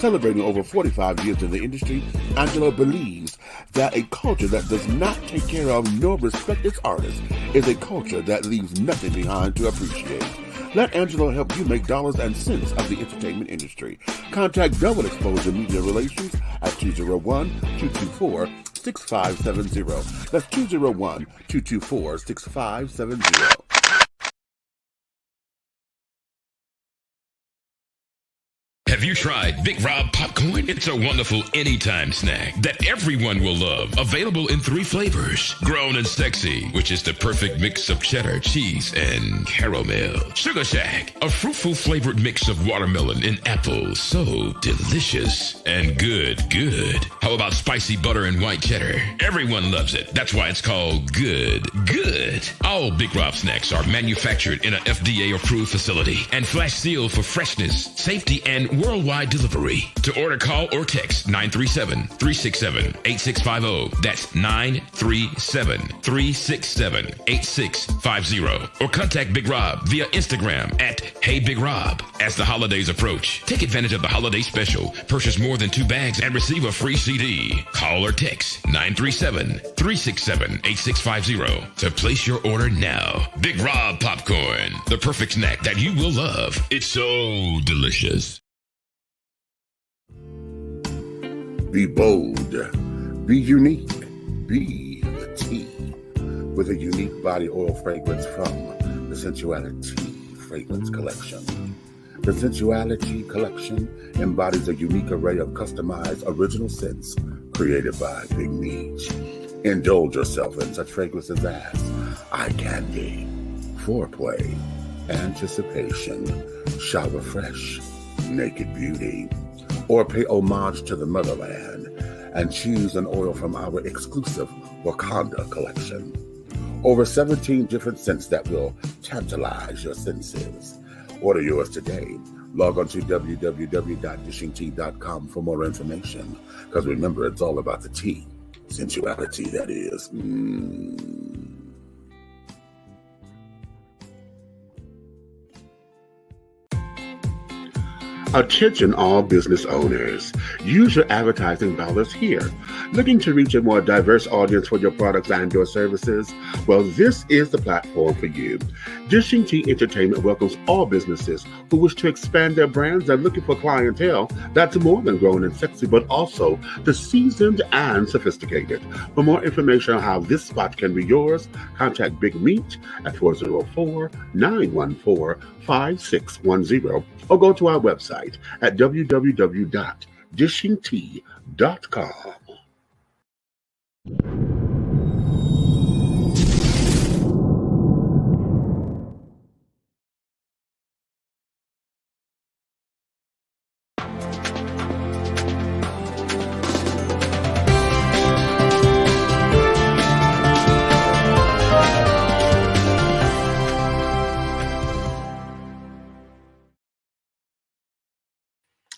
Celebrating over 45 years in the industry, Angelo believes that a culture that does not take care of nor respect its artists is a culture that leaves nothing behind to appreciate. Let Angelo help you make dollars and cents of the entertainment industry. Contact Double Exposure Media Relations at 201-224-6570. That's 201-224-6570. Have you tried Big Rob Popcorn? It's a wonderful anytime snack that everyone will love. Available in 3 flavors. Grown and Sexy, which is the perfect mix of cheddar, cheese, and caramel. Sugar Shack, a fruitful flavored mix of watermelon and apple. So delicious and good. How about spicy butter and white cheddar? Everyone loves it. That's why it's called good. All Big Rob snacks are manufactured in an FDA-approved facility and flash sealed for freshness, safety, and worldwide delivery. To order, call or text 937-367-8650. That's 937-367-8650. Or contact Big Rob via Instagram at HeyBigRob. As the holidays approach, take advantage of the holiday special. Purchase more than 2 bags and receive a free CD. Call or text 937-367-8650 to place your order now. Big Rob Popcorn, the perfect snack that you will love. It's so delicious. Be bold, be unique, be the tea with a unique body oil fragrance from the Sensuality Fragrance Collection. The Sensuality Collection embodies a unique array of customized original scents created by Big Meech. Indulge yourself in such fragrances as eye candy, foreplay, anticipation, shower fresh, naked beauty, or pay homage to the motherland and choose an oil from our exclusive Wakanda collection. Over 17 different scents that will tantalize your senses. Order yours today. Log on to www.dishingtea.com for more information. Because remember, it's all about the tea. Sensuality, that is. Attention all business owners. Use your advertising dollars here. Looking to reach a more diverse audience for your products and your services? Well, this is the platform for you. Dishing Tea Entertainment welcomes all businesses who wish to expand their brands and looking for clientele that's more than grown and sexy, but also the seasoned and sophisticated. For more information on how this spot can be yours, contact Big Meech at 404-914-5610 or go to our website at www.dishingtea.com.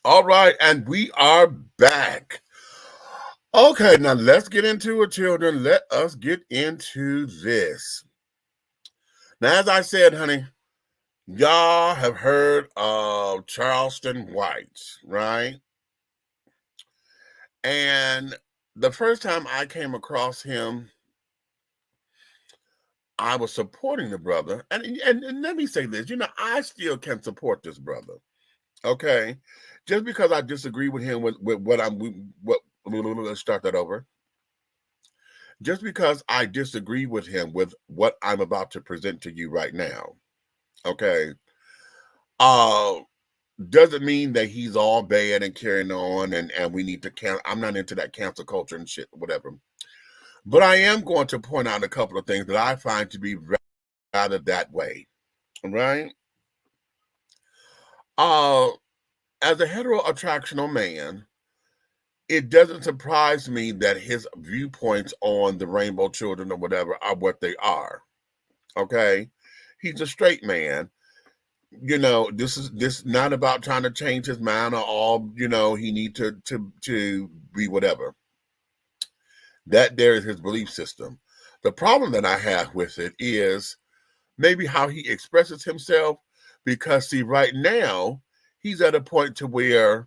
All right, and we are back. Okay, now let's get into it, children. Let us get into this. Now, as I said, honey, y'all have heard of Charleston Whites, right? And the first time I came across him, I was supporting the brother. And let me say this, I still can support this brother. Okay. Just because I disagree with him with let's start that over. Just because I disagree with him with what I'm about to present to you right now. Okay. Doesn't mean that he's all bad and carrying on and we need to cancel. I'm not into that cancel culture and shit, whatever. But I am going to point out a couple of things that I find to be rather that way. Right? As a heteroattractional man, it doesn't surprise me that his viewpoints on the rainbow children or whatever are what they are. Okay? He's a straight man. This is not about trying to change his mind or all, he need to be whatever. That there is his belief system. The problem that I have with it is maybe how he expresses himself, because see, right now, he's at a point to where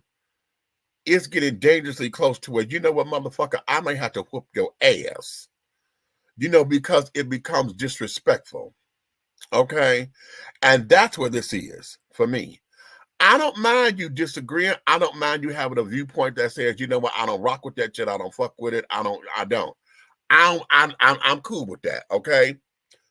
it's getting dangerously close to where, you know what, motherfucker, I may have to whoop your ass, because it becomes disrespectful. Okay? And that's what this is for me. I don't mind you disagreeing. I don't mind you having a viewpoint that says, you know what, I don't rock with that shit. I don't fuck with it. I'm cool with that, okay?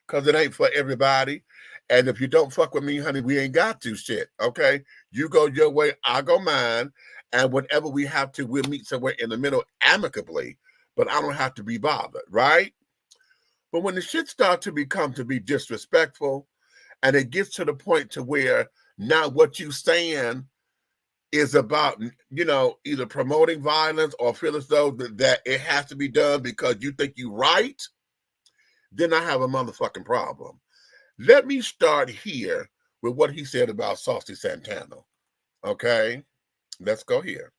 Because it ain't for everybody. And if you don't fuck with me, honey, we ain't got to shit, okay? You go your way, I go mine. And whatever we have to, we'll meet somewhere in the middle amicably. But I don't have to be bothered, right? But when the shit starts to be disrespectful, and it gets to the point to where now what you saying is about, either promoting violence or feel as though that it has to be done because you think you're right, then I have a motherfucking problem. Let me start here with what he said about Saucy Santana. Okay? Let's go here.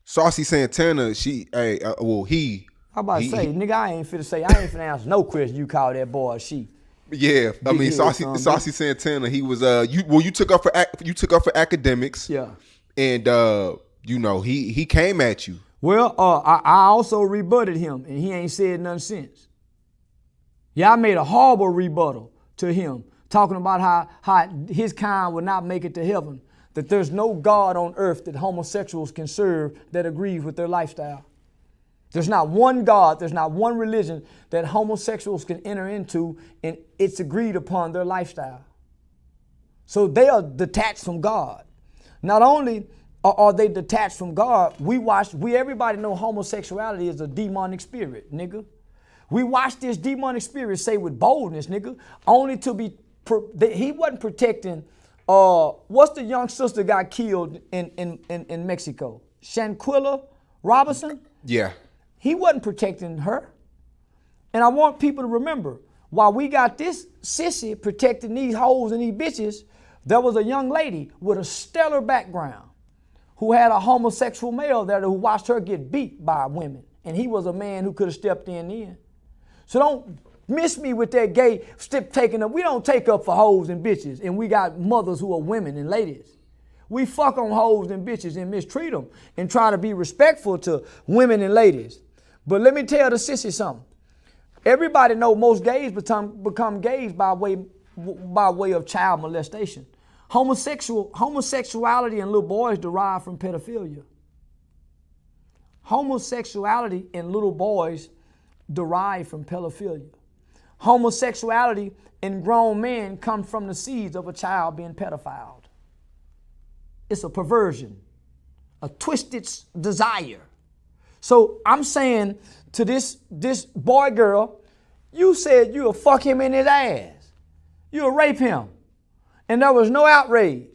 Saucy Santana, he. How about to say, nigga, I ain't finna answer no question you call that boy a she. Yeah, I mean, Saucy Santana, he was you took up for academics. Yeah. And he came at you. Well, I also rebutted him, and he ain't said nothing since. Yeah, I made a horrible rebuttal to him, talking about how his kind would not make it to heaven, that there's no God on earth that homosexuals can serve that agrees with their lifestyle. There's not one God, there's not one religion that homosexuals can enter into and it's agreed upon their lifestyle. So they are detached from God. Not only are they detached from God, everybody know homosexuality is a demonic spirit, nigga. We watch this demonic spirit say with boldness, nigga, only to be, he wasn't protecting, what's the young sister got killed in Mexico? Shanquilla Robinson? Yeah. He wasn't protecting her. And I want people to remember, while we got this sissy protecting these hoes and these bitches, there was a young lady with a stellar background who had a homosexual male there who watched her get beat by women. And he was a man who could have stepped in then. So don't miss me with that gay taking up. We don't take up for hoes and bitches. And we got mothers who are women and ladies. We fuck on hoes and bitches and mistreat them and try to be respectful to women and ladies. But let me tell the sissy something. Everybody know most gays become gays by way of child molestation. Homosexuality in little boys derive from pedophilia. Homosexuality in little boys derive from pedophilia. Homosexuality in grown men comes from the seeds of a child being pedophiled. It's a perversion, a twisted desire. So I'm saying to this boy girl, you said you'll fuck him in his ass. You'll rape him. And there was no outrage.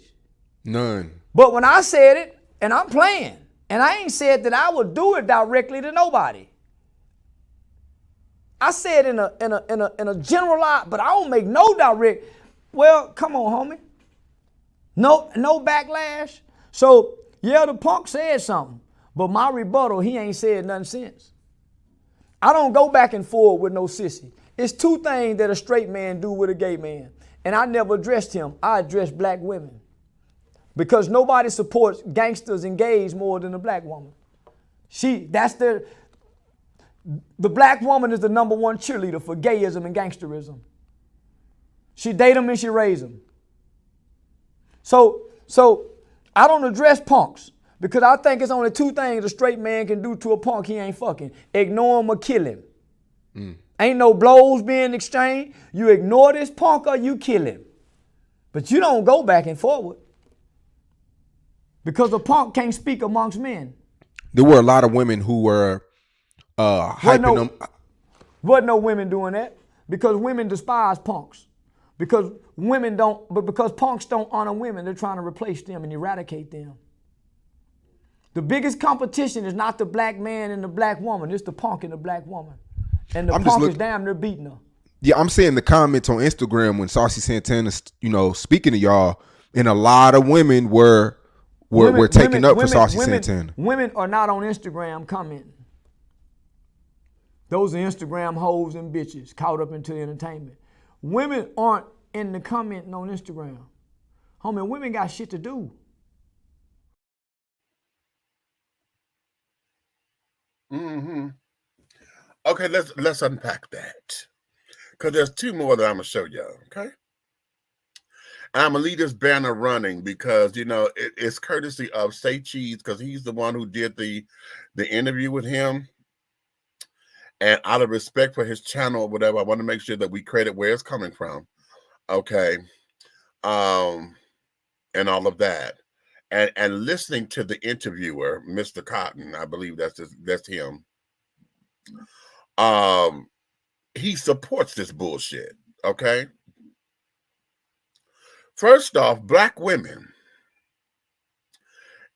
None. But when I said it, and I'm playing, and I ain't said that I would do it directly to nobody. I said in a generalized, but I don't make no direct. Well, come on, homie. No backlash. So Yeah, the punk said something, but my rebuttal, he ain't said nothing since. I don't go back and forth with no sissy. It's two things that a straight man do with a gay man. And I never addressed him. I addressed black women. Because nobody supports gangsters and gays more than a black woman. The black woman is the #1 cheerleader for gayism and gangsterism. She date them and she raise them. So I don't address punks because I think it's only two things a straight man can do to a punk he ain't fucking. Ignore him or kill him. Ain't no blows being exchanged. You ignore this punk or you kill him. But you don't go back and forward. Because a punk can't speak amongst men. There were a lot of women who were hyping them. Wasn't no women doing that. Because women despise punks. Because punks don't honor women, they're trying to replace them and eradicate them. The biggest competition is not the black man and the black woman, it's the punk and the black woman. And the punk is damn near beating her. Yeah, I'm seeing the comments on Instagram when Saucy Santana's, speaking to y'all, and a lot of women were taking up for Saucy Santana. Women are not on Instagram commenting. Those are Instagram hoes and bitches caught up into entertainment. Women aren't in the commenting on Instagram. Homie, women got shit to do. Okay, let's unpack that. Because there's two more that I'm going to show y'all, okay? And I'm going to leave this banner running because, it's courtesy of Say Cheese because he's the one who did the interview with him. And out of respect for his channel or whatever, I want to make sure that we credit where it's coming from, okay? And all of that. And listening to the interviewer, Mr. Cotton, I believe that's him. He supports this bullshit, okay? First off, black women,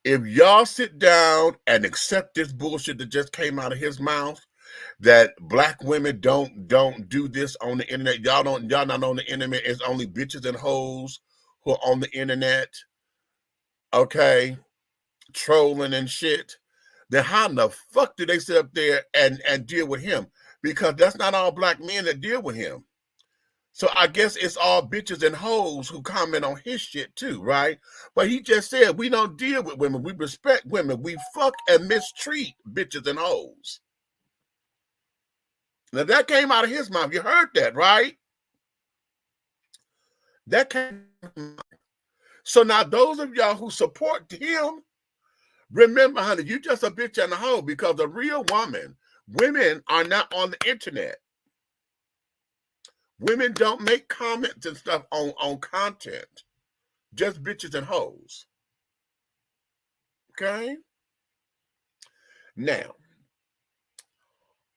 if y'all sit down and accept this bullshit that just came out of his mouth, that black women don't do this on the internet, y'all not on the internet, it's only bitches and hoes who are on the internet, okay, trolling and shit, then how in the fuck do they sit up there and deal with him? Because that's not all black men that deal with him. So I guess it's all bitches and hoes who comment on his shit too, right? But he just said we don't deal with women. We respect women. We fuck and mistreat bitches and hoes. Now that came out of his mouth. You heard that, right? That came out of his mouth. So now those of y'all who support him, remember, honey, you just a bitch and a hoe because a real women are not on the internet. Women don't make comments and stuff on content. Just bitches and hoes. Okay? Now,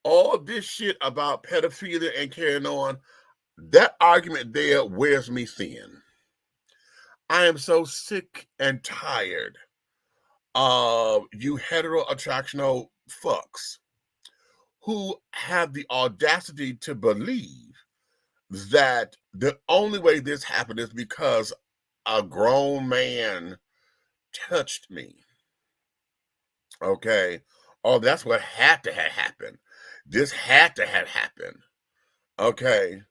all this shit about pedophilia and carrying on, that argument there wears me thin. I am so sick and tired of you hetero-attractional fucks who have the audacity to believe that the only way this happened is because a grown man touched me. Okay? Oh, that's what had to have happened. This had to have happened. Okay?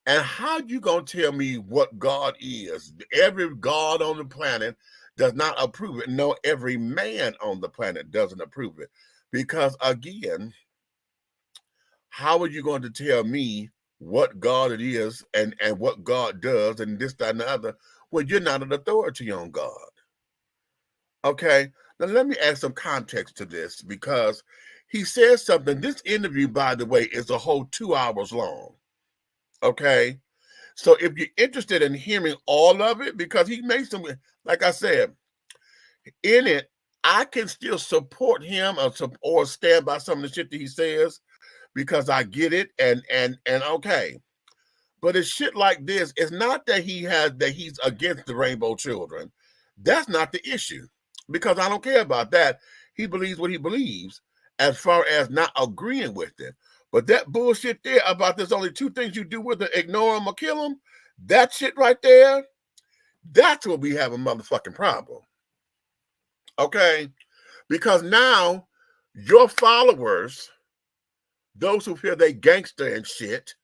And how you gonna tell me what God is? Every God on the planet does not approve it. No, every man on the planet doesn't approve it. Because again, how are you going to tell me what God it is and what God does and this, that, and the other when you're not an authority on God? Okay, now let me add some context to this because he says something. This interview, by the way, is a whole 2 hours long. Okay, so if you're interested in hearing all of it, because he makes some, like I said, in it, I can still support him or stand by some of the shit that he says because I get it and okay. But it's shit like this. It's not that he's against the rainbow children. That's not the issue because I don't care about that. He believes what he believes as far as not agreeing with it. But that bullshit there about there's only two things you do with it, ignore them or kill them, that shit right there, that's where we have a motherfucking problem. Okay? Because now your followers, those who feel they gangster and shit,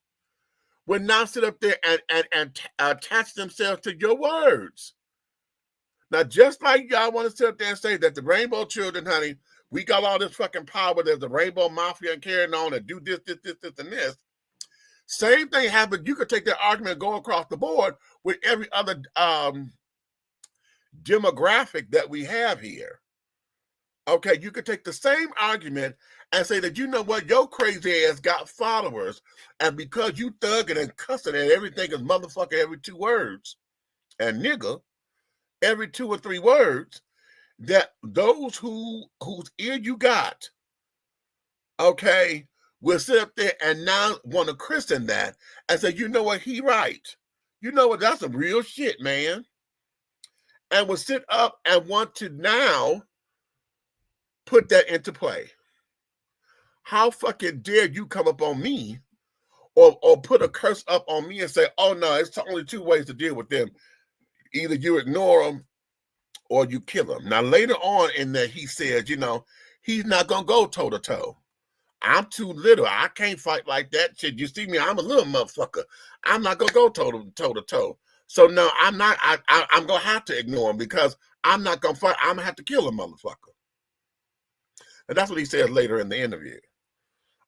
will now sit up there and attach themselves to your words. Now, just like y'all want to sit up there and say that the rainbow children, honey, we got all this fucking power, there's the rainbow mafia and carrying on and do this, and this. Same thing happened. You could take that argument and go across the board with every other demographic that we have here. Okay, you could take the same argument and say that, you know what, your crazy ass got followers, and because you thugging and cussing and everything is motherfucker every 2 words, and nigga every 2 or 3 words, that those whose ear you got, okay, will sit up there and now want to christen that and say, you know what, he right. You know what, that's some real shit, man. And will sit up and want to now put that into play. How fucking dare you come up on me or put a curse up on me and say, oh no, it's only 2 ways to deal with them. Either you ignore them or you kill them. Now later on in there, he says, you know, he's not going to go toe to toe. I'm too little. I can't fight like that shit. You see me, I'm a little motherfucker. I'm not going to go toe to toe. So no, I'm not. I'm going to have to ignore him because I'm not going to fight. I'm going to have to kill a motherfucker. And that's what he says later in the interview.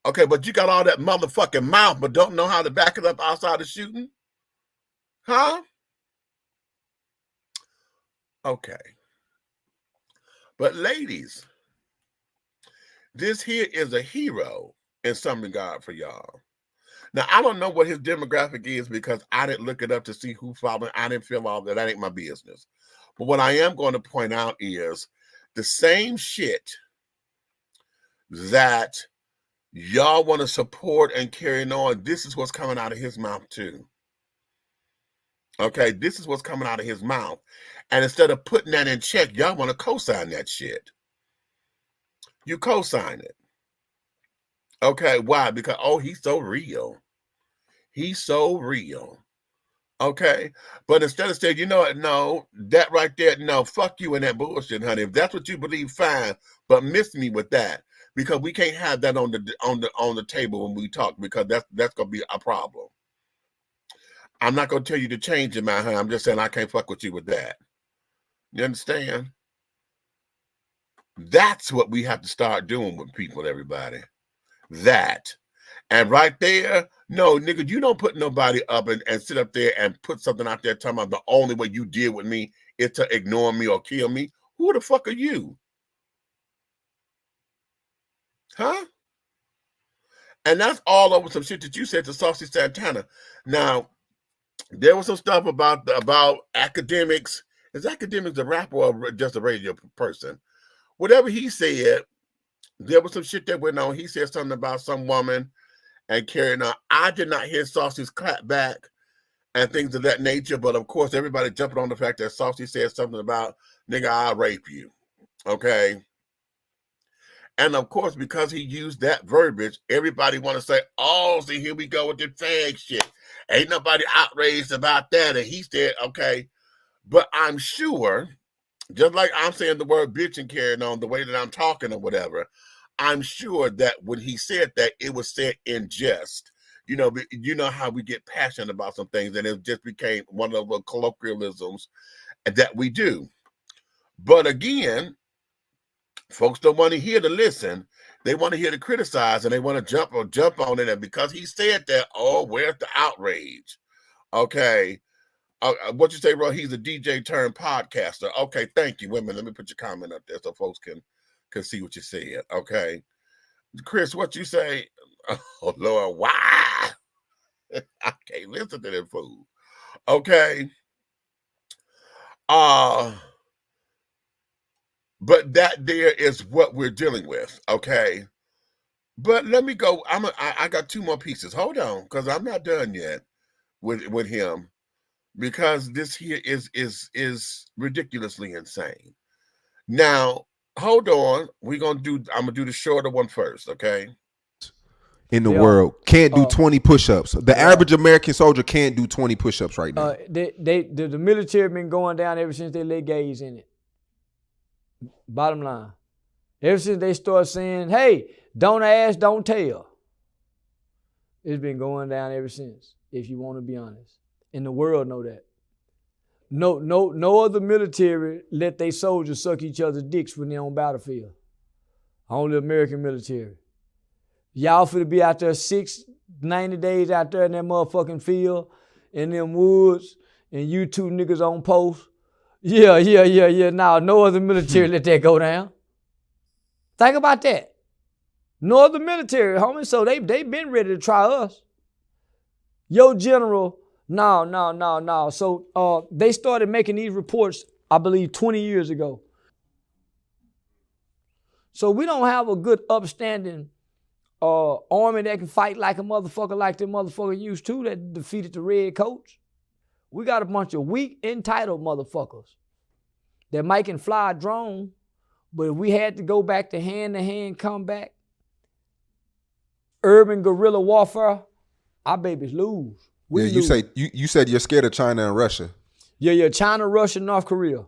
Okay, but you got all that motherfucking mouth, but don't know how to back it up outside of shooting? Huh? Okay. But ladies, this here is a hero in some regard for y'all. Now, I don't know what his demographic is because I didn't look it up to see who followed. I didn't feel all that. That ain't my business. But what I am going to point out is the same shit that y'all want to support and carry on. This is what's coming out of his mouth too. Okay, this is what's coming out of his mouth. And instead of putting that in check, y'all want to co-sign that shit. You co-sign it. Okay, why? Because, oh, he's so real. He's so real. Okay, but instead of saying, you know what, no, that right there, no, fuck you and that bullshit, honey. If that's what you believe, fine, but miss me with that because we can't have that on the table when we talk because that's gonna be a problem. I'm not gonna tell you to change your mind, honey. I'm just saying I can't fuck with you with that. You understand? That's what we have to start doing with people, everybody. That. And right there, no, nigga, you don't put nobody up and sit up there and put something out there talking about the only way you deal with me is to ignore me or kill me. Who the fuck are you? Huh? And that's all over some shit that you said to Saucy Santana. Now, there was some stuff about academics. Is academics a rapper or just a radio person? Whatever he said, there was some shit that went on. He said something about some woman and carrying on. I did not hear Saucy's clap back and things of that nature, but of course, everybody jumping on the fact that Saucy said something about, nigga, I'll rape you. Okay? And of course, because he used that verbiage, everybody want to say, oh, see, here we go with the fag shit. Ain't nobody outraged about that. And he said, okay, but I'm sure, just like I'm saying the word bitch and carrying on the way that I'm talking or whatever, I'm sure that when he said that, it was said in jest. You know how we get passionate about some things, and it just became one of the colloquialisms that we do. But again, folks don't want to hear to listen. They want to hear to criticize, and they want to jump on it. And because he said that, oh, where's the outrage? Okay. What you say, bro? He's a DJ turned podcaster. Okay, thank you, women. Let me put your comment up there so folks can see what you said. Okay. Chris, what you say? Oh, Lord, why? I can't listen to that fool. Okay. But that there is what we're dealing with. Okay. But let me go. I got 2 more pieces. Hold on, because I'm not done yet with him. Because this here is ridiculously insane. Now, hold on. I'm gonna do the shorter one first, okay? In the world can't do 20 push-ups. The average American soldier can't do 20 push-ups right now. The military been going down ever since they let gays in it. Bottom line. Ever since they started saying, hey, don't ask, don't tell. It's been going down ever since, if you want to be honest. And the world know that. No other military let their soldiers suck each other's dicks when they're on battlefield. Only American military. Y'all finna be out there 90 days out there in that motherfucking field, in them woods, and you two niggas on post. Yeah. Now, no other military let that go down. Think about that. No other military, homie. So they been ready to try us. Yo, general, no. So they started making these reports, I believe, 20 years ago. So we don't have a good upstanding army that can fight like a motherfucker like the motherfucker used to that defeated the red coats. We got a bunch of weak, entitled motherfuckers that might can fly a drone, but if we had to go back to hand combat, urban guerrilla warfare, our babies lose. We lose. You said you're scared of China and Russia. Yeah, China, Russia, North Korea.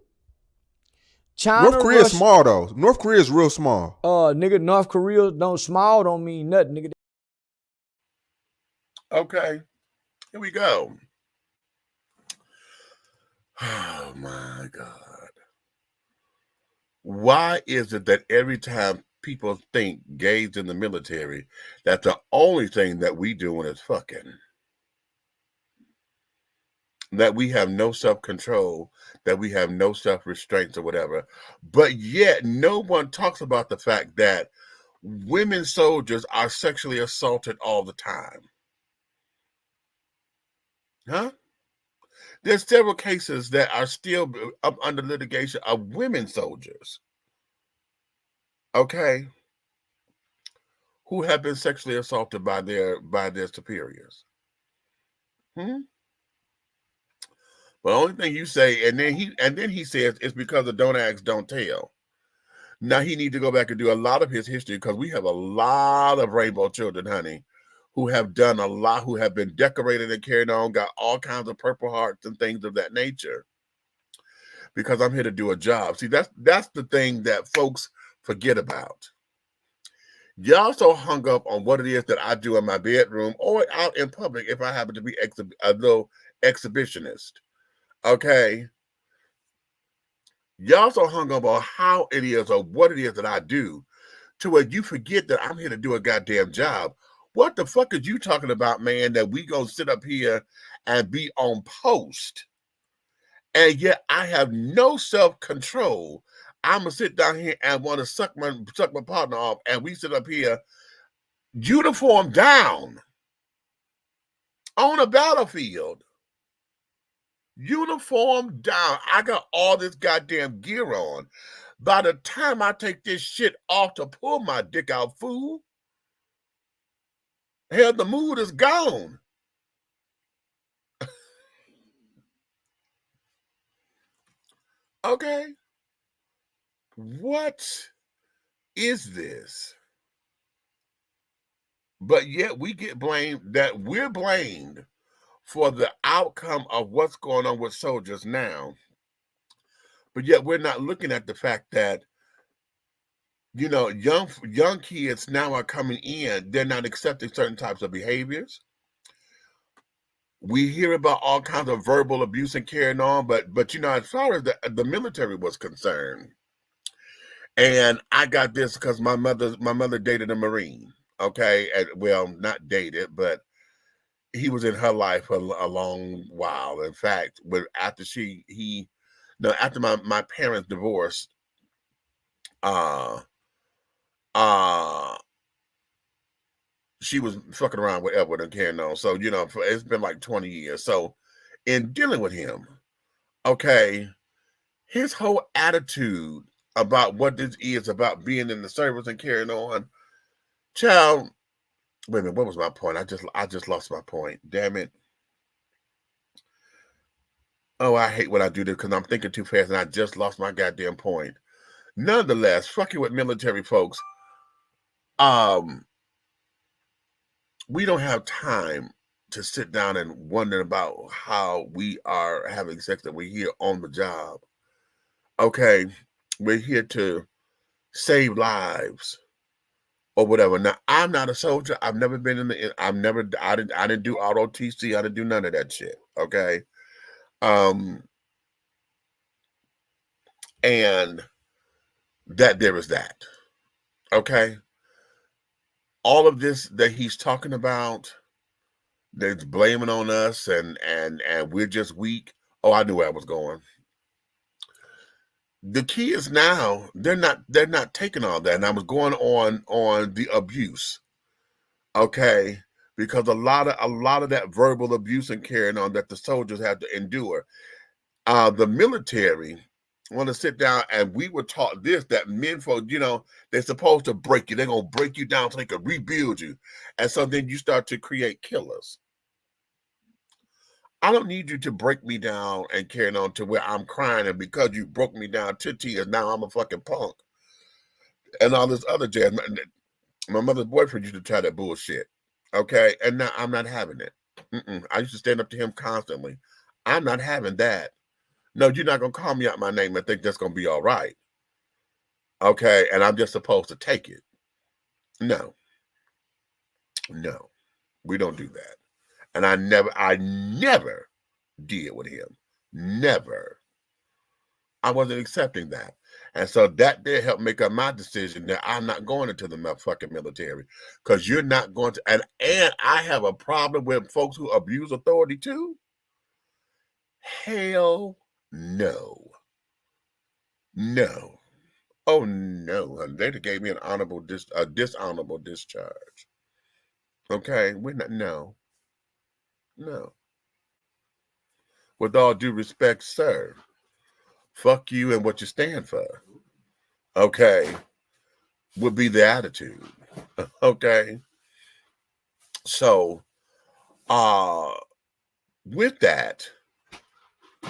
North Korea is small though. North Korea is real small. Nigga, North Korea small don't mean nothing, nigga. Okay, here we go. Oh my God. Why is it that every time people think gays in the military, that the only thing that we doing is fucking? That we have no self-control, that we have no self-restraints or whatever. But yet no one talks about the fact that women soldiers are sexually assaulted all the time. Huh? There's several cases that are still up under litigation of women soldiers, okay, who have been sexually assaulted by their superiors. But the only thing you say, and then he says it's because of don't ask, don't tell. Now he needs to go back and do a lot of his history, because we have a lot of rainbow children, honey, who have done a lot, who have been decorated and carried on, got all kinds of Purple Hearts and things of that nature. Because I'm here to do a job. See, that's the thing that folks forget about. Y'all so hung up on what it is that I do in my bedroom or out in public if I happen to be a little exhibitionist. Okay? Y'all so hung up on how it is or what it is that I do to where you forget that I'm here to do a goddamn job. What the fuck is you talking about, man, that we gonna sit up here and be on post? And yet I have no self-control. I'm gonna sit down here and want to suck my partner off, and we sit up here, uniform down, on a battlefield. Uniform down. I got all this goddamn gear on. By the time I take this shit off to pull my dick out, fool, hell, the mood is gone. Okay. What is this? But yet we get blamed, that we're blamed for the outcome of what's going on with soldiers now. But yet we're not looking at the fact that, you know, young kids now are coming in, they're not accepting certain types of behaviors. We hear about all kinds of verbal abuse and carrying on, but you know, as far as the military was concerned, and I got this because my mother dated a Marine, okay? And, well, not dated, but he was in her life for a long while. In fact, after my parents divorced, she was fucking around with Edward and carrying on. So, you know, it's been like 20 years. So in dealing with him, okay, his whole attitude about what this is about being in the service and carrying on, child, wait a minute, what was my point? I just lost my point. Damn it. Oh, I hate when I do this because I'm thinking too fast and I just lost my goddamn point. Nonetheless, fucking with military folks, we don't have time to sit down and wonder about how we are having sex that we hear on the job. Okay. We're here to save lives or whatever. Now, I'm not a soldier. I've never been in the. I didn't do ROTC. I didn't do none of that shit. Okay. And that there is that. Okay. All of this that he's talking about, that's blaming on us, and we're just weak. Oh, I knew where I was going. The kids now, they're not taking all that. And I was going on the abuse. Okay. Because a lot of that verbal abuse and carrying on that the soldiers had to endure. The military want to sit down, and we were taught this, that men folk, they're supposed to break you. They're going to break you down so they can rebuild you. And so then you start to create killers. I don't need you to break me down and carry on to where I'm crying, and because you broke me down to tears, now I'm a fucking punk. And all this other jazz. My mother's boyfriend used to try that bullshit. Okay? And now I'm not having it. I used to stand up to him constantly. I'm not having that. No, you're not going to call me out my name and think that's going to be all right. Okay? And I'm just supposed to take it. No. We don't do that. And I never did with him. Never. I wasn't accepting that. And so that did help make up my decision that I'm not going into the fucking military. Because you're not going to, and I have a problem with folks who abuse authority too. Hell no. No. Oh no. They gave me a dishonorable discharge. Okay? We're not, no. With all due respect, sir, fuck you and what you stand for. Okay? Would be the attitude. Okay? So, with that,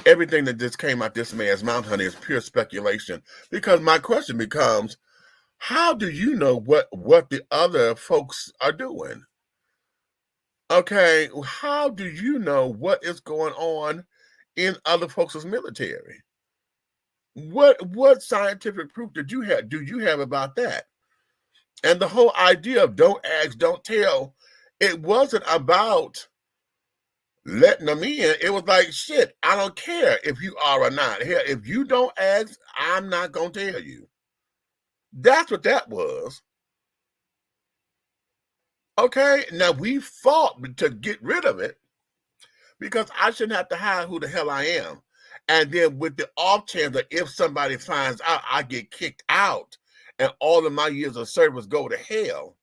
everything that just came out this man's mouth, honey, is pure speculation. Because my question becomes, how do you know what the other folks are doing? Okay, how do you know what is going on in other folks' military? What scientific proof do you have about that? And the whole idea of don't ask, don't tell, it wasn't about letting them in. It was like, shit, I don't care if you are or not. Hell, if you don't ask, I'm not going to tell you. That's what that was. Okay, now we fought to get rid of it because I shouldn't have to hide who the hell I am. And then with the off chance that if somebody finds out, I get kicked out and all of my years of service go to hell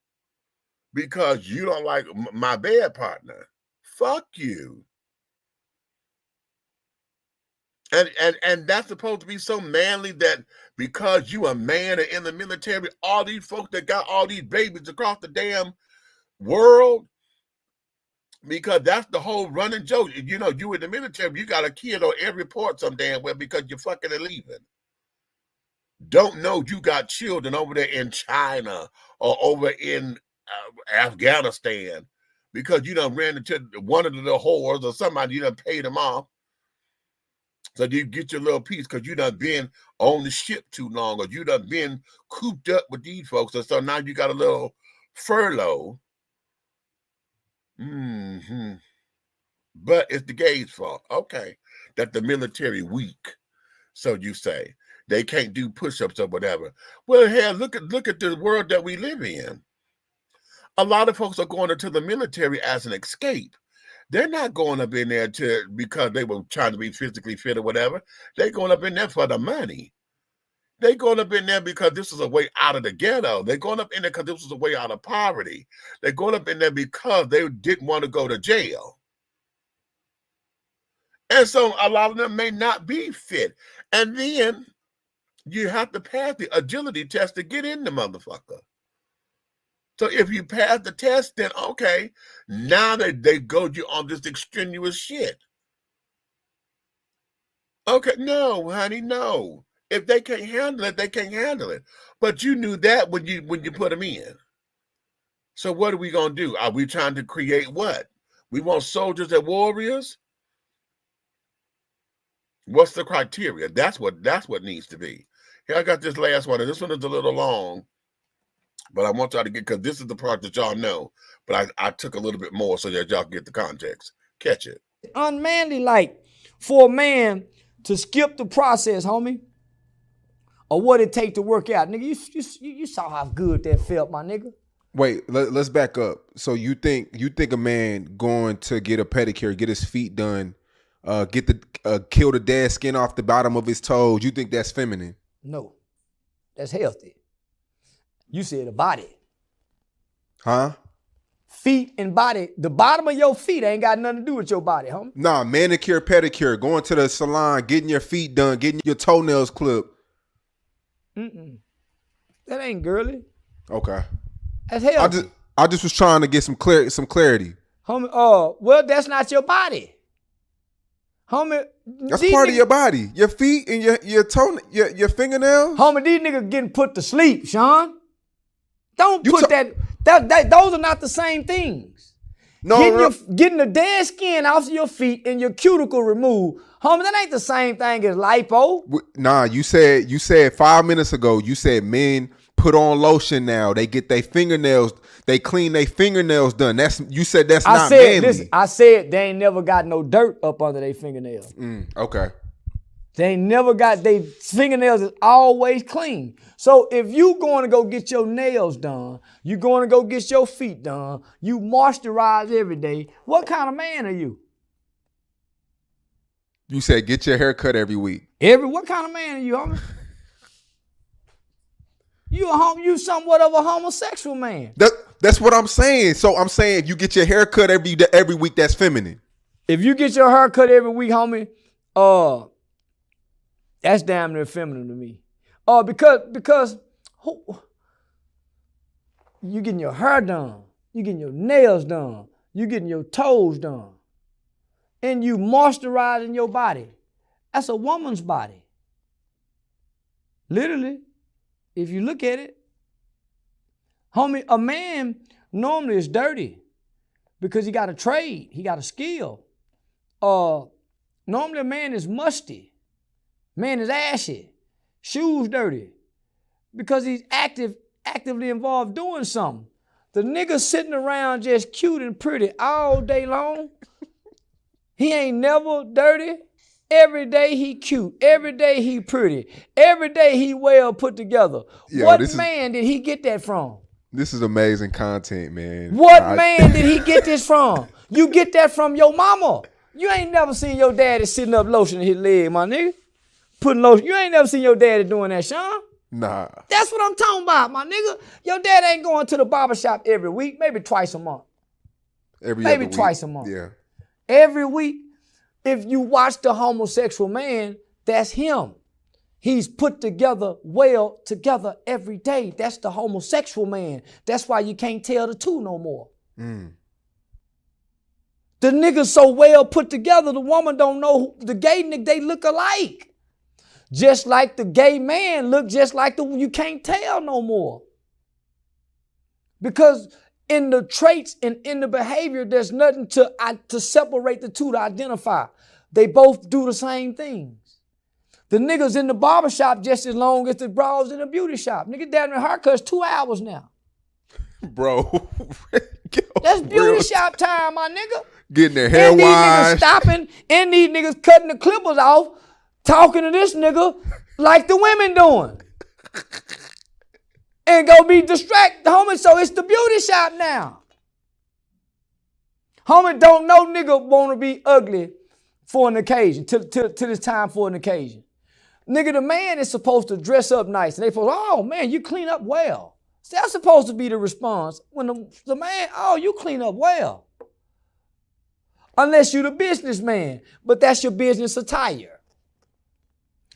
because you don't like my bed partner. Fuck you. And that's supposed to be so manly that because you a man and in the military, all these folks that got all these babies across the damn world, because that's the whole running joke. You in the military, you got a kid on every port some damn well because you're fucking leaving. Don't know you got children over there in China or over in Afghanistan because you done ran into one of the whores or somebody, you done paid them off. So you get your little piece because you done been on the ship too long or you done been cooped up with these folks. And so now you got a little furlough. But it's the gays' fault. Okay. That the military weak. So you say. They can't do push-ups or whatever. Well, hell, look at the world that we live in. A lot of folks are going into the military as an escape. They're not going up in there because they were trying to be physically fit or whatever. They're going up in there for the money. They're going up in there because this is a way out of the ghetto. They're going up in there because this was a way out of poverty. They're going up in there because they didn't want to go to jail. And so a lot of them may not be fit. And then you have to pass the agility test to get in the motherfucker. So if you pass the test, then okay, now they go you on this extraneous shit. Okay, no, honey, no. If they can't handle it, they can't handle it. But you knew that when you put them in. So what are we gonna do? Are we trying to create what? We want soldiers and warriors? What's the criteria? That's what needs to be. Here I got this last one, and this one is a little long, but I want y'all to get, because this is the part that y'all know, but I took a little bit more so that y'all can get the context. Catch it. Unmanly like for a man to skip the process, homie, or what it take to work out. Nigga, you saw how good that felt, my nigga. Wait, let's back up. So you think a man going to get a pedicure, get his feet done, kill the dead skin off the bottom of his toes, you think that's feminine? No, that's healthy. You said the body. Huh? Feet and body. The bottom of your feet ain't got nothing to do with your body, homie. Nah, manicure, pedicure, going to the salon, getting your feet done, getting your toenails clipped. That ain't girly. Okay. That's healthy. I just was trying to get some clarity. Homie, well, that's not your body. Homie, that's part of your body. Your feet and your toe, your fingernails. Homie, these niggas getting put to sleep, Sean. Don't put that those are not the same things. No, getting the dead skin off of your feet and your cuticle removed. Homie, that ain't the same thing as lipo. Nah, you said 5 minutes ago, you said men put on lotion now. They get their fingernails, they clean their fingernails done. You said that's not manly. Listen, I said they ain't never got no dirt up under their fingernails. Okay. They ain't never got their fingernails is always clean. So if you going to go get your nails done, you going to go get your feet done, you moisturize every day, what kind of man are you? You said get your hair cut every week. What kind of man are you, homie? You somewhat of a homosexual man. That's what I'm saying. So I'm saying if you get your hair cut every week, that's feminine. If you get your hair cut every week, homie, that's damn near feminine to me. Because you getting your hair done, you getting your nails done, you getting your toes done, and you moisturizing your body. That's a woman's body. Literally, if you look at it. Homie, a man normally is dirty because he got a trade, he got a skill. Normally a man is musty. Man is ashy. Shoes dirty. Because he's actively involved doing something. The nigga sitting around just cute and pretty all day long. He ain't never dirty. Every day he cute. Every day he pretty. Every day he well put together. What man did he get that from? This is amazing content, man. What man did he get this from? You get that from your mama. You ain't never seen your daddy sitting up lotion in his leg, my nigga. Putting lotion. You ain't never seen your daddy doing that, Sean. Nah. That's what I'm talking about, my nigga. Your dad ain't going to the barbershop every week, maybe twice a month. Maybe twice a month. Yeah. Every week. If you watch the homosexual man, that's him. He's put together well together every day. That's the homosexual man. That's why you can't tell the two no more. The nigga's so well put together, the woman don't know the gay nigga, they look alike. Just like the gay man look just like you can't tell no more. Because in the traits and in the behavior, there's nothing to separate the two, to identify. They both do the same things. The niggas in the barbershop just as long as the bras in the beauty shop. Nigga down in haircuts 2 hours now. Bro. That's beauty shop time, my nigga. Getting their hair washed. And these niggas stopping, and these niggas cutting the clippers off, talking to this nigga like the women doing. And go be distracted, homie, so it's the beauty shop now. Homie don't know nigga want to be ugly for an occasion, till it's time for an occasion. Nigga, the man is supposed to dress up nice. And they supposed, oh man, you clean up well. See, that's supposed to be the response. When the man, oh, you clean up well. Unless you the businessman, but that's your business attire.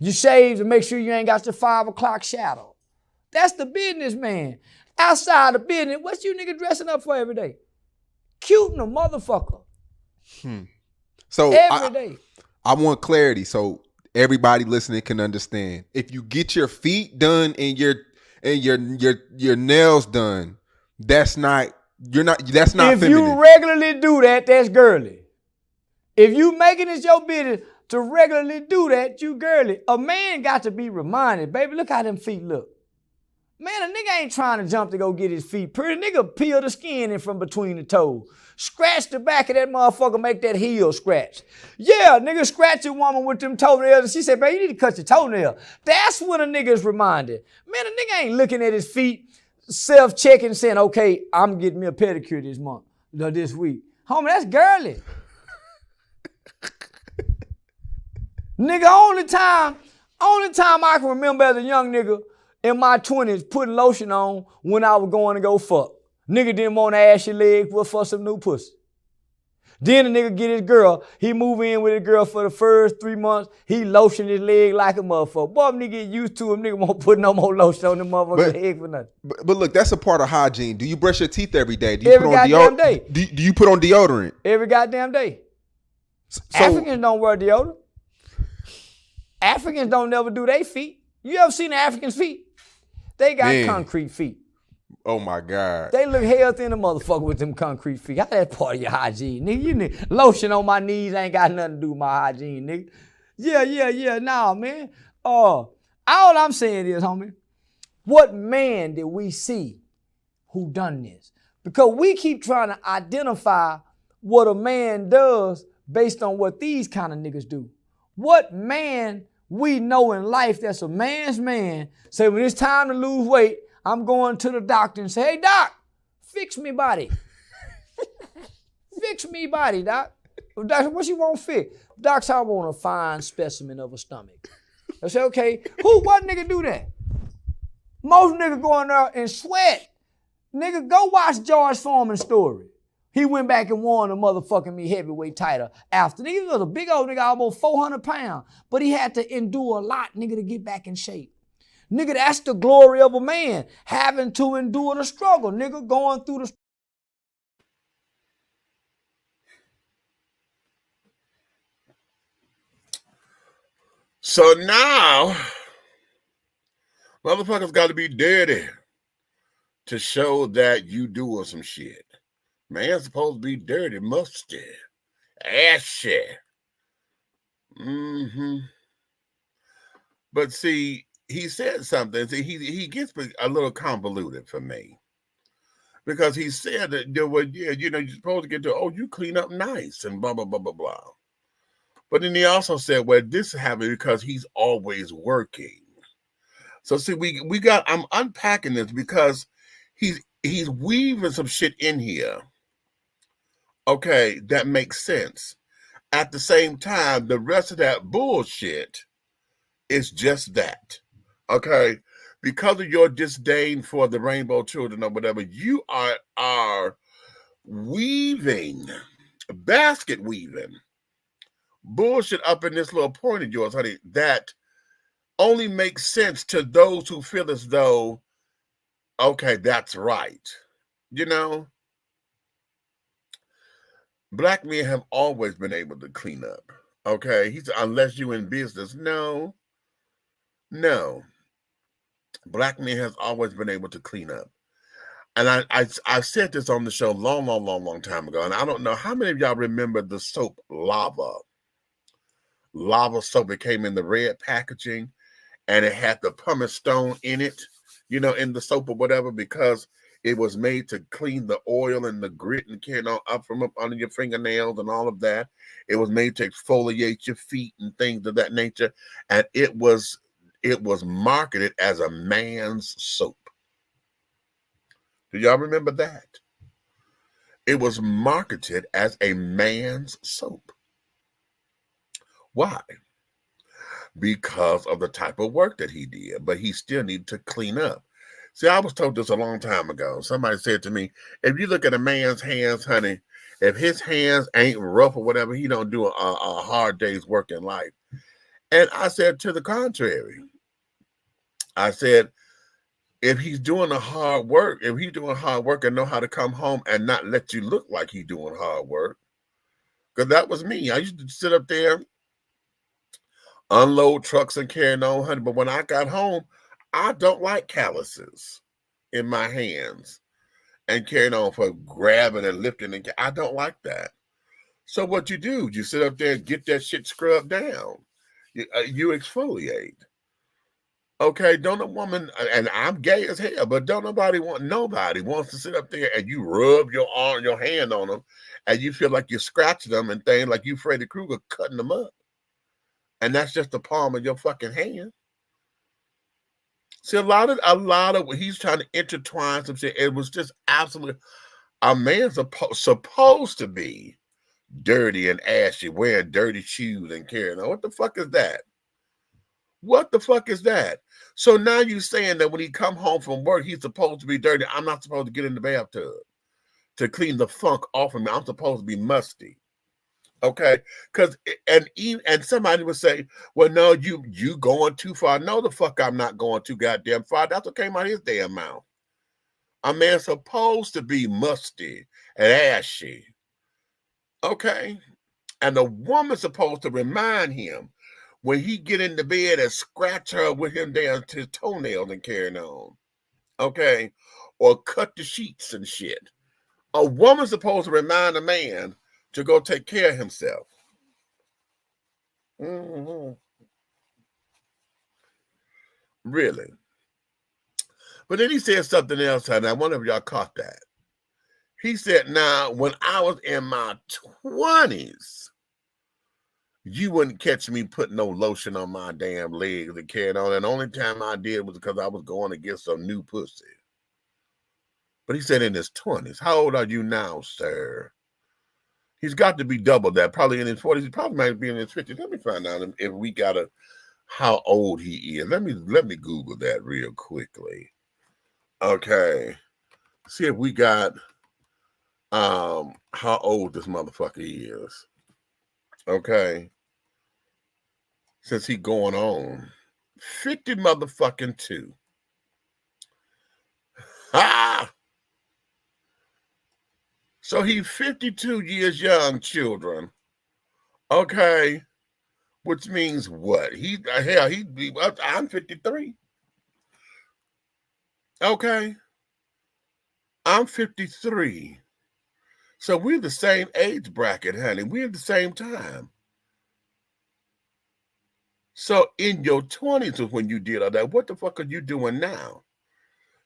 You shave to make sure you ain't got your 5 o'clock shadow. That's the businessman. Outside the business, what's you nigga dressing up for every day? Cute and a motherfucker. So every day. I want clarity so everybody listening can understand. If you get your feet done and your nails done, that's not if feminine. You regularly do that, that's girly. If you making it your business to regularly do that, you girly. A man got to be reminded, baby, look how them feet look. Man, a nigga ain't trying to jump to go get his feet pretty. Nigga peel the skin in from between the toes. Scratch the back of that motherfucker, make that heel scratch. Yeah, nigga scratch your woman with them toenails. And she said, baby, you need to cut your toenail. That's when a nigga is reminded. Man, a nigga ain't looking at his feet, self-checking, saying, okay, I'm getting me a pedicure this month, or this week. Homie, that's girly. Nigga, only time I can remember as a young nigga in my 20s putting lotion on when I was going to go fuck. Nigga didn't want to ash your leg for some new pussy. Then the nigga get his girl. He move in with his girl for the first 3 months. He lotion his leg like a motherfucker. Boy, nigga get used to him. Nigga won't put no more lotion on the motherfucker's leg for nothing. But look, that's a part of hygiene. Do you brush your teeth every day? Do you Every goddamn day. Do you put on deodorant? Every goddamn day. So, Africans don't wear deodorant. Africans don't never do their feet. You ever seen the Africans' feet? They got concrete feet. Oh my God. They look healthy in the motherfucker with them concrete feet. How that part of your hygiene, nigga? You need lotion on my knees ain't got nothing to do with my hygiene, nigga. Yeah. Nah, man. All I'm saying is, homie, what man did we see who done this? Because we keep trying to identify what a man does based on what these kind of niggas do. What man we know in life that's a man's man say when it's time to lose weight, I'm going to the doctor and say, hey, doc, fix me body. Fix me body, doc. Doctor, what you want fix? Doc said, I want a fine specimen of a stomach. I said, okay, what nigga do that? Most niggas go in there and sweat. Nigga, go watch George Foreman's story. He went back and won a motherfucking me heavyweight title after. He was a big old nigga, almost 400 pounds. But he had to endure a lot, nigga, to get back in shape. Nigga, that's the glory of a man, having to endure the struggle. Nigga, going through the... So now, motherfuckers got to be dirty to show that you doing some shit. Man's supposed to be dirty, musty, ashy. But see, he said something. See, he gets a little convoluted for me. Because he said that, you're supposed to get to, you clean up nice and blah, blah, blah, blah, blah. But then he also said, well, this is happening because he's always working. So see, I'm unpacking this because he's weaving some shit in here. Okay, that makes sense. At the same time, the rest of that bullshit is just that. Okay, because of your disdain for the rainbow children or whatever, you are weaving, basket weaving bullshit up in this little point of yours, honey, that only makes sense to those who feel as though, okay, that's right. Black men have always been able to clean up. Okay, unless you in business, no. Black men has always been able to clean up. And I said this on the show long time ago, and I don't know how many of y'all remember the soap Lava. Lava soap, it came in the red packaging, and it had the pumice stone in it, in the soap or whatever, because it was made to clean the oil and the grit and carrying on up from up under your fingernails and all of that. It was made to exfoliate your feet and things of that nature. And it was marketed as a man's soap. Do y'all remember that? It was marketed as a man's soap. Why? Because of the type of work that he did, but he still needed to clean up. See, I was told this a long time ago. Somebody said to me, if you look at a man's hands, honey, if his hands ain't rough or whatever, he don't do a hard day's work in life. And I said to the contrary. I said, if he's doing hard work and know how to come home and not let you look like he's doing hard work, because that was me. I used to sit up there, unload trucks and carrying on, honey. But when I got home, I don't like calluses in my hands and carrying on for grabbing and lifting. I don't like that. So what you do, you sit up there and get that shit scrubbed down. You exfoliate. Okay, don't a woman, and I'm gay as hell, but nobody wants to sit up there and you rub your arm, your hand on them, and you feel like you're scratching them and things like you Freddy Krueger cutting them up. And that's just the palm of your fucking hand. See, a lot of what he's trying to intertwine some shit. It was just absolutely, a man's supposed to be dirty and ashy, wearing dirty shoes and carrying on. What the fuck is that? What the fuck is that? So now you saying that when he come home from work, he's supposed to be dirty. I'm not supposed to get in the bathtub to clean the funk off of me. I'm supposed to be musty. Okay, because and somebody would say, well, no, you going too far. No, the fuck I'm not going too goddamn far. That's what came out of his damn mouth. A man's supposed to be musty and ashy. Okay, and the woman's supposed to remind him when he get in the bed and scratch her with him down to his toenails and carrying on. Okay, or cut the sheets and shit. A woman's supposed to remind a man to go take care of himself. Mm-hmm. Really. But then he said something else, and I wonder if y'all caught that. He said, now, when I was in my 20s, you wouldn't catch me putting no lotion on my damn legs and carrying on. And the only time I did was because I was going to get some new pussy. But he said in his 20s. How old are you now, sir? He's got to be double that. Probably in his 40s. He probably might be in his 50s. Let me find out if we got how old he is. Let me Google that real quickly. Okay. See if we got how old this motherfucker is. Okay. Since he going on 50 motherfucking 2. Ah! So he's 52 years young, children. Okay. Which means what? I'm 53. Okay. I'm 53. So we're the same age bracket, honey. We're at the same time. So in your 20s was when you did all that. What the fuck are you doing now?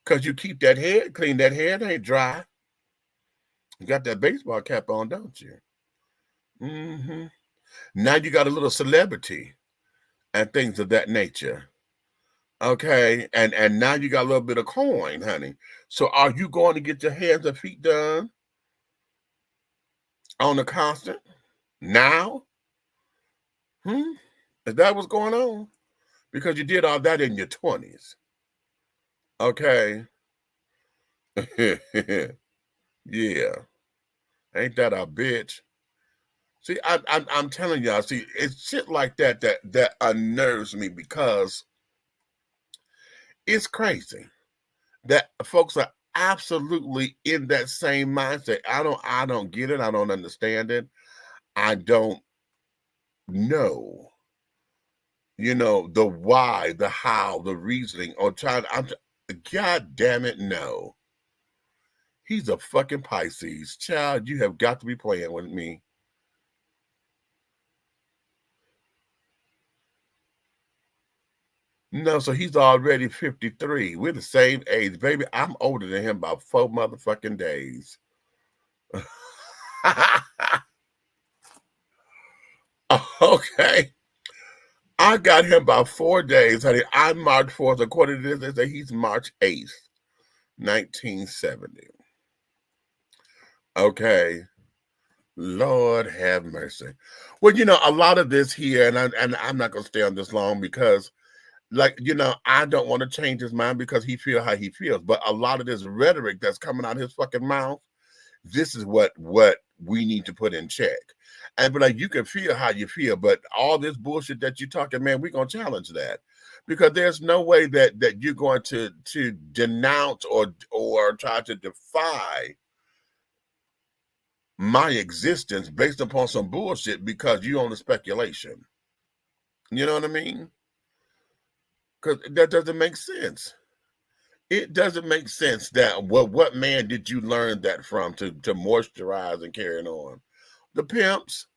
Because you keep that hair, clean that hair, it ain't dry. You got that baseball cap on, don't you? Mm-hmm. Now you got a little celebrity and things of that nature. Okay, and now you got a little bit of coin, honey. So are you going to get your hands and feet done on the constant now? Is that what's going on? Because you did all that in your 20s. Okay. Yeah. Ain't that a bitch? See, I'm telling y'all, see, it's shit like that unnerves me because it's crazy that folks are absolutely in that same mindset. I don't get it. I don't understand it. I don't know. The why, the how, the reasoning, or God damn it, no. He's a fucking Pisces. Child, you have got to be playing with me. No, so he's already 53. We're the same age. Baby, I'm older than him by 4 motherfucking days. Okay. I got him by 4 days, honey. I'm March 4th. According to this, they say he's March 8th, 1970. Okay. Lord have mercy. Well, a lot of this here, and I'm not going to stay on this long because, I don't want to change his mind because he feels how he feels. But a lot of this rhetoric that's coming out of his fucking mouth, this is what we need to put in check. And but you can feel how you feel, but all this bullshit that you're talking, man, we're gonna challenge that because there's no way that you're going to denounce or try to defy my existence based upon some bullshit because you own the speculation. You know what I mean? Because that doesn't make sense. It doesn't make sense that what man did you learn that from to moisturize and carry on? the pimps,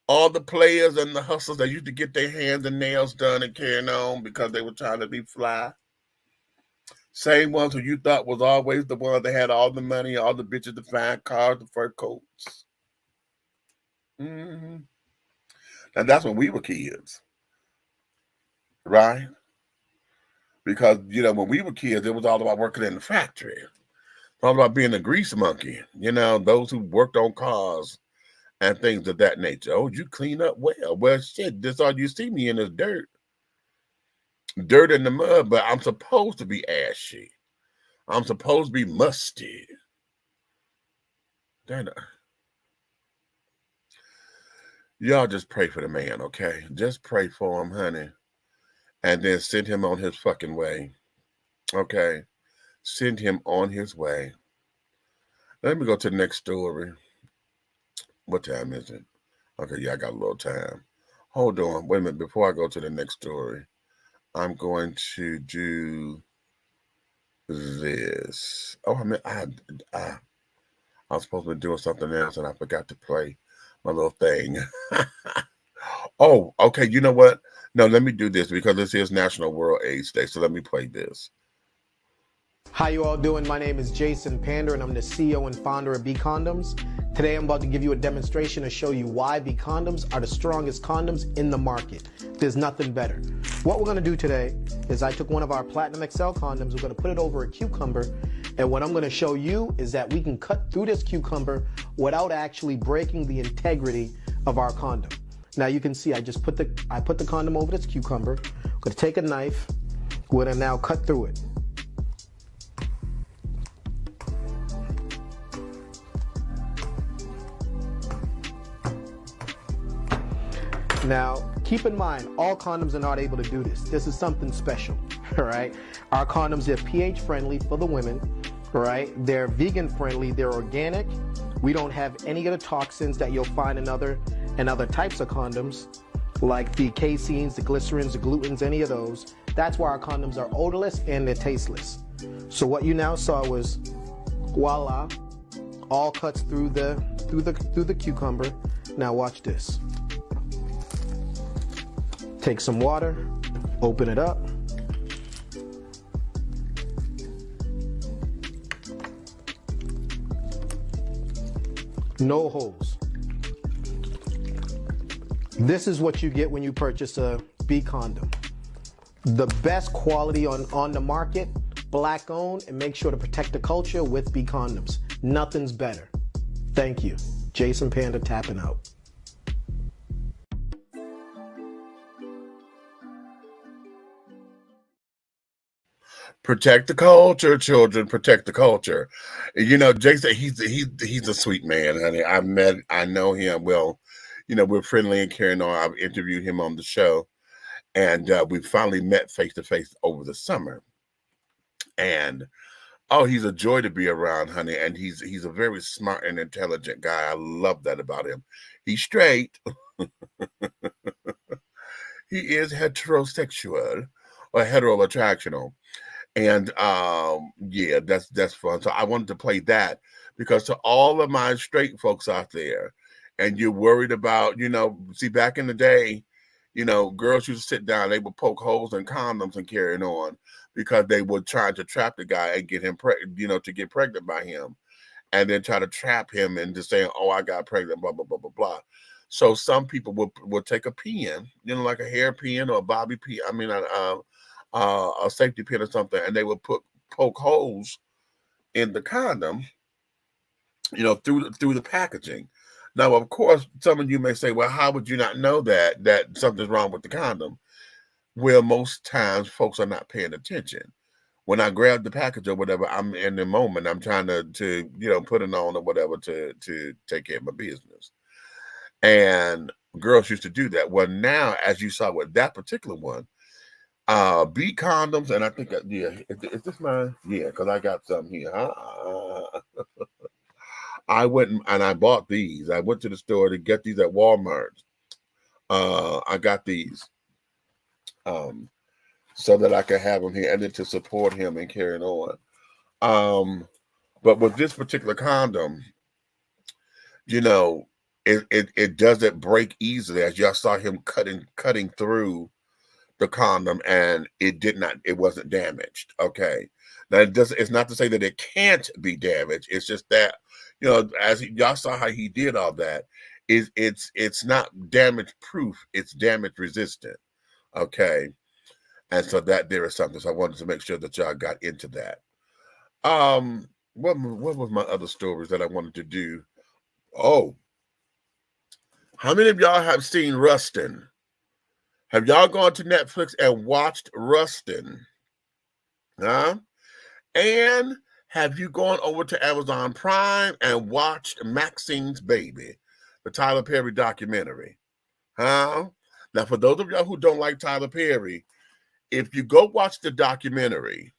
all the players and the hustlers that used to get their hands and nails done and carrying on because they were trying to be fly. Same ones who you thought was always the ones that had all the money, all the bitches, the fine cars, the fur coats. And that's when we were kids, right? Because, when we were kids, it was all about working in the factory. All about being a grease monkey, those who worked on cars and things of that nature. Oh, you clean up well. Well, shit, this all you see me in is dirt. Dirt in the mud, but I'm supposed to be ashy. I'm supposed to be musty. Y'all just pray for the man, okay? Just pray for him, honey. And then send him on his fucking way. Okay? Send him on his way. Let me go to the next story. What time is it? Okay, yeah, I got a little time. Hold on. Wait a minute. Before I go to the next story, I'm going to do this. Oh, I was supposed to be doing something else, and I forgot to play my little thing. Oh, okay. You know what? No, let me do this because this is National World AIDS Day. So let me play this. How you all doing? My name is Jason Pander and I'm the CEO and founder of B Condoms. Today I'm about to give you a demonstration to show you why B Condoms are the strongest condoms in the market. There's nothing better. What we're going to do today is I took one of our Platinum XL condoms, we're going to put it over a cucumber, and what I'm going to show you is that we can cut through this cucumber without actually breaking the integrity of our condom. Now you can see I put the condom over this cucumber. I'm going to take a knife. We're going to now cut through it. Now, keep in mind, all condoms are not able to do this. This is something special, all right? Our condoms are pH friendly for the women, all right? They're vegan friendly, they're organic. We don't have any of the toxins that you'll find in other types of condoms, like the caseins, the glycerins, the glutens, any of those. That's why our condoms are odorless and they're tasteless. So what you now saw was, voila, all cuts through the cucumber. Now watch this. Take some water, open it up. No holes. This is what you get when you purchase a B condom. The best quality on the market, black owned, and make sure to protect the culture with B condoms. Nothing's better. Thank you. Jason Panda tapping out. Protect the culture, children. Protect the culture. Jason, he's a sweet man, honey. I know him well. We're friendly and carrying on. I've interviewed him on the show, and we finally met face to face over the summer. And he's a joy to be around, honey. And he's a very smart and intelligent guy. I love that about him. He's straight. He is heterosexual or heteroattractional. And yeah, that's fun. So I wanted to play that because to all of my straight folks out there, and you're worried about, see, back in the day, girls used to sit down, they would poke holes in condoms and carrying on because they would try to trap the guy and get him to get pregnant by him, and then try to trap him into saying, oh, I got pregnant, blah, blah, blah, blah, blah. So some people would take a pin, like a hair pin or a bobby pin. A safety pin or something, and they would poke holes in the condom, through the packaging. Now, of course, some of you may say, well, how would you not know that something's wrong with the condom? Well, most times folks are not paying attention. When I grab the package or whatever, I'm in the moment. I'm trying to put it on or whatever to take care of my business. And girls used to do that. Well, now, as you saw with that particular one, B condoms, and I think is this mine? Yeah, because I got some here. I went and I bought these. I went to the store to get these at Walmart. I got these so that I could have them here and then to support him and carrying on. But with this particular condom, you know, it doesn't break easily, as y'all saw him cutting through the condom, and it wasn't damaged. Okay. Now it's not to say that it can't be damaged. It's just that, as y'all saw how he did all that, it's not damage proof, it's damage resistant. Okay. And so that there is something. So I wanted to make sure that y'all got into that. What was my other stories that I wanted to do? Oh, how many of y'all have seen Rustin? Have y'all gone to Netflix and watched Rustin? Huh? And have you gone over to Amazon Prime and watched Maxine's Baby, the Tyler Perry documentary? Huh? Now, for those of y'all who don't like Tyler Perry, if you go watch the documentary,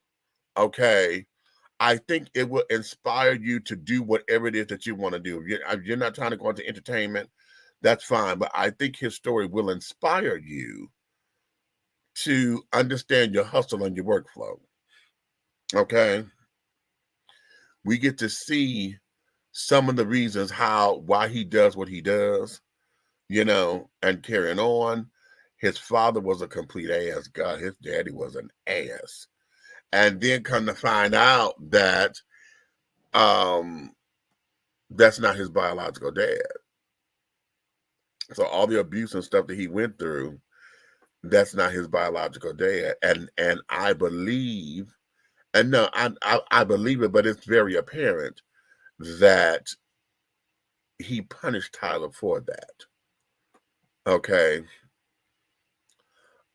okay, I think it will inspire you to do whatever it is that you want to do. If you're not trying to go into entertainment, that's fine. But I think his story will inspire you to understand your hustle and your workflow. Okay. We get to see some of the reasons why he does what he does, and carrying on. His father was a complete ass. God, his daddy was an ass. And then come to find out that that's not his biological dad. So all the abuse and stuff that he went through, that's not his biological dad. And I believe, and no, I believe it, but it's very apparent that he punished Tyler for that. Okay.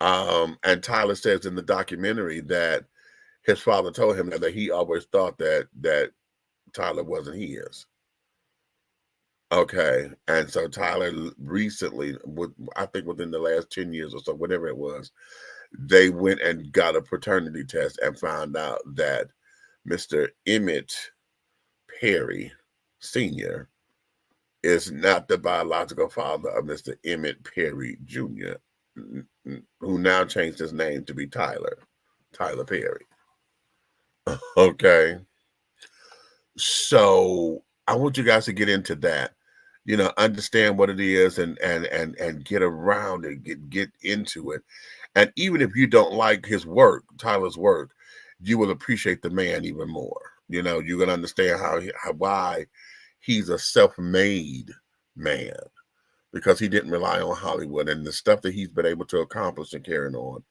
And Tyler says in the documentary that his father told him that he always thought that Tyler wasn't his. Okay. And so Tyler recently, I think within the last 10 years or so, whatever it was, they went and got a paternity test and found out that Mr. Emmett Perry Sr. is not the biological father of Mr. Emmett Perry Jr., who now changed his name to be Tyler Perry. Okay. So I want you guys to get into that, understand what it is and get around it, get into it. And even if you don't like his work, Tyler's work, you will appreciate the man even more. You're going to understand why he's a self-made man, because he didn't rely on Hollywood, and the stuff that he's been able to accomplish and carrying on,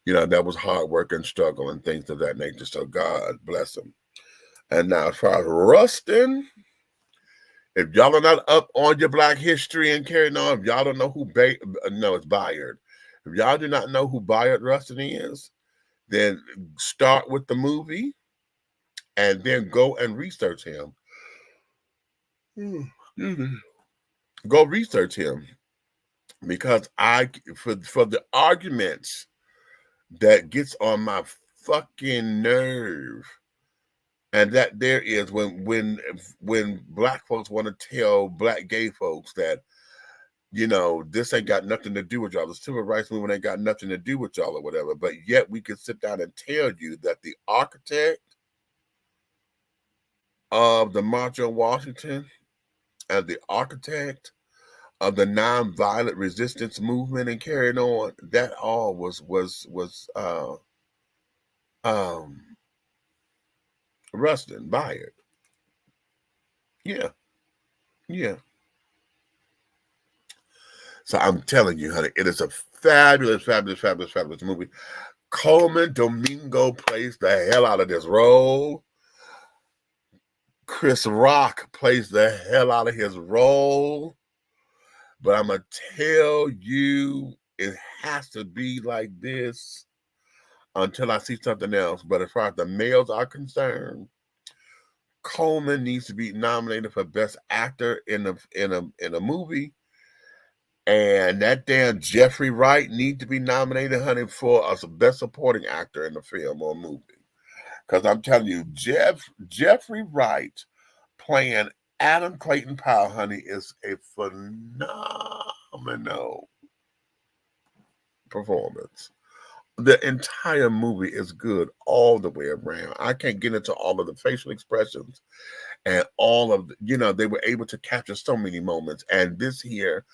that was hard work and struggle and things of that nature. So God bless him. And now as far as Rustin, if y'all are not up on your Black history and carrying on, if y'all don't know who it's Bayard. If y'all do not know who Bayard Rustin is, then start with the movie and then go and research him. Go research him, because for the arguments that gets on my fucking nerve, and that there is when Black folks want to tell Black gay folks that, this ain't got nothing to do with y'all. The civil rights movement ain't got nothing to do with y'all or whatever. But yet we can sit down and tell you that the architect of the March on Washington and the architect of the nonviolent resistance movement and carrying on, that all was Rustin, Bayard. Yeah. So I'm telling you, honey, it is a fabulous, fabulous, fabulous, fabulous movie. Coleman Domingo plays the hell out of this role. Chris Rock plays the hell out of his role. But I'm going to tell you, it has to be like this until I see something else. But as far as the males are concerned, Coleman needs to be nominated for Best Actor in a movie. And that damn Jeffrey Wright needs to be nominated, honey, for a Best Supporting Actor in a film or movie. Because I'm telling you, Jeffrey Wright playing Adam Clayton Powell, honey, is a phenomenal performance. The entire movie is good all the way around. I can't get into all of the facial expressions and all of they were able to capture so many moments. And this here,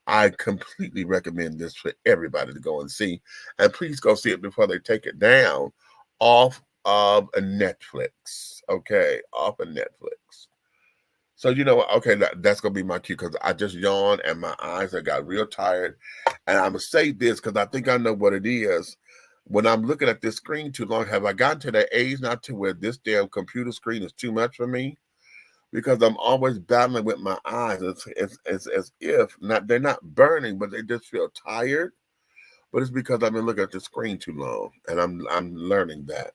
I completely recommend this for everybody to go and see. And please go see it before they take it down off of a Netflix. Okay, off of Netflix. So okay, that's gonna be my cue because I just yawned and my eyes have got real tired. And I'm gonna say this because I think I know what it is. When I'm looking at this screen too long, have I gotten to that age not to where this damn computer screen is too much for me? Because I'm always battling with my eyes. It's as if they're not burning, but they just feel tired. But it's because I've been looking at the screen too long, and I'm learning that.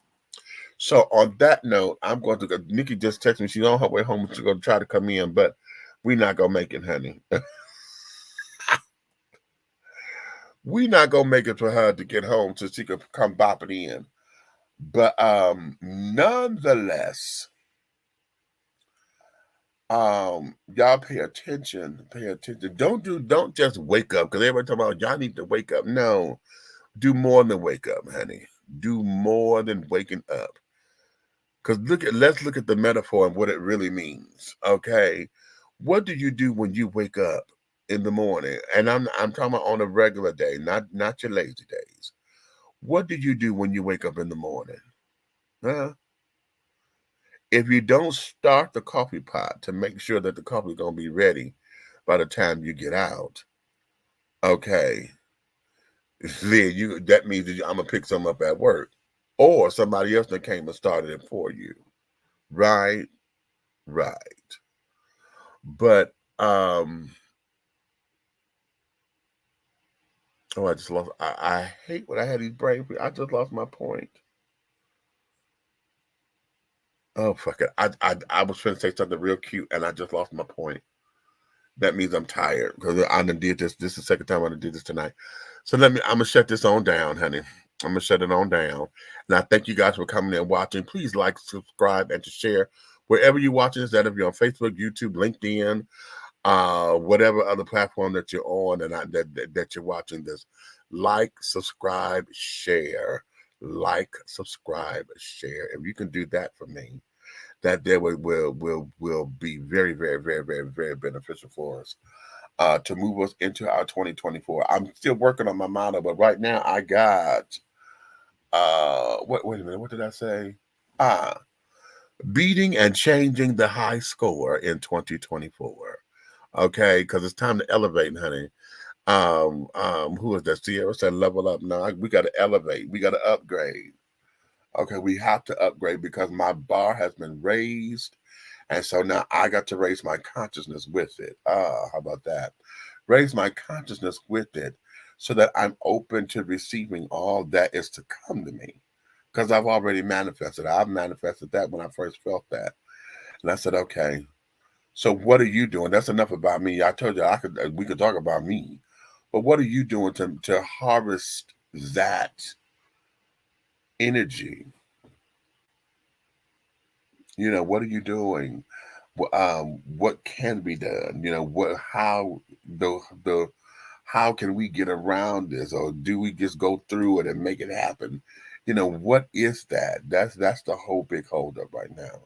So on that note, I'm going to go. Nikki just texted me. She's on her way home. She's going to try to come in, but we're not going to make it, honey. We're not going to make it for her to get home so she could come bopping in. But nonetheless, y'all pay attention. Don't just wake up because everybody talking about y'all need to wake up. No, do more than wake up, honey. Do more than waking up. Because let's look at the metaphor and what it really means. Okay, what do you do when you wake up in the morning? And I'm talking about on a regular day, not your lazy days. What do you do when you wake up in the morning? Huh? If you don't start the coffee pot to make sure that the coffee is gonna be ready by the time you get out, okay, then that means that I'm gonna pick some up at work, or somebody else that came and started it for you. Right, right. But oh, I just lost. I hate when I had these brain. I just lost my point. Oh fuck it. I was trying to say something real cute, and I just lost my point. That means I'm tired because I done did this. This is the second time I done did this tonight. So I'm gonna shut this on down, honey. I'm gonna shut it on down. And I thank you guys for coming and watching. Please like, subscribe, and to share wherever you're watching this. That if you're on Facebook, YouTube, LinkedIn, whatever other platform that you're on and that you're watching this. Like, subscribe, share. Like, subscribe, share. If you can do that for me, that there will be very, very, very, very, very beneficial for us to move us into our 2024. I'm still working on my motto, but right now I got wait a minute, what did I say? Beating and changing the high score in 2024. Okay, because it's time to elevate, honey. Who is that? Sierra said level up. No, we got to elevate. We got to upgrade. Okay, we have to upgrade because my bar has been raised. And so now I got to raise my consciousness with it. How about that? Raise my consciousness with it so that I'm open to receiving all that is to come to me. Because I've already manifested. I've manifested that when I first felt that. And I said, okay, so what are you doing? That's enough about me. I told you we could talk about me. But what are you doing to harvest that energy? What are you doing? What can be done? How can we get around this, or do we just go through it and make it happen? What is that? That's the whole big holdup right now.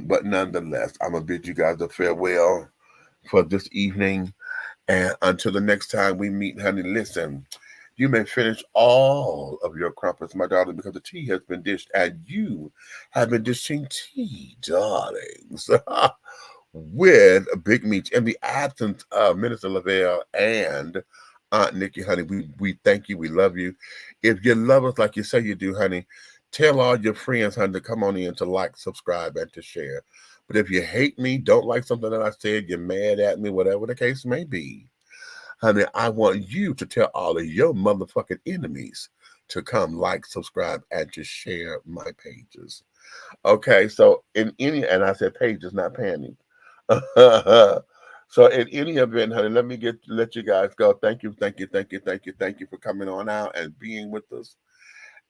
But nonetheless, I'm gonna bid you guys a farewell for this evening, and until the next time we meet, honey. Listen. You may finish all of your crumpets, my darling, because the tea has been dished, and you have been dishing tea, darlings, with Big Meech. In the absence of Minister Lavelle and Aunt Nikki, honey, we thank you. We love you. If you love us like you say you do, honey, tell all your friends, honey, to come on in to like, subscribe, and to share. But if you hate me, don't like something that I said, you're mad at me, whatever the case may be, honey, I want you to tell all of your motherfucking enemies to come like, subscribe, and to share my pages. Okay, so and I said pages, not panties. So in any event, honey, let you guys go. Thank you for coming on out and being with us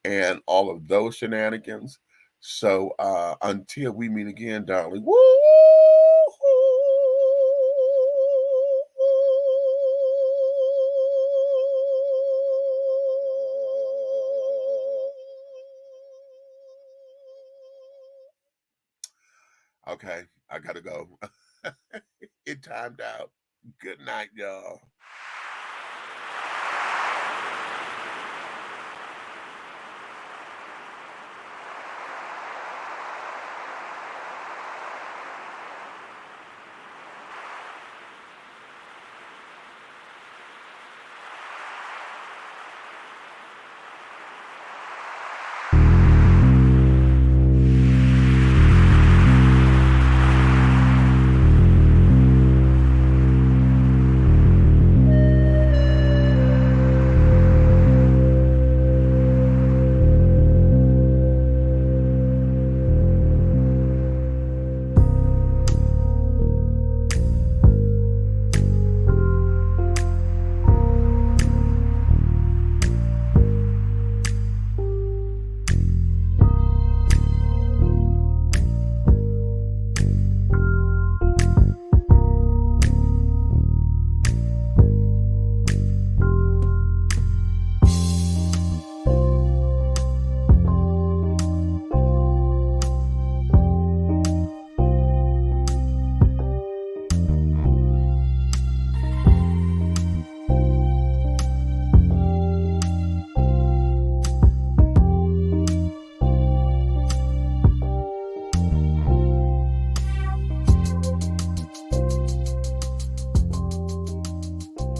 and all of those shenanigans. So until we meet again, darling. Woo! Okay, I gotta go. It timed out. Good night, y'all.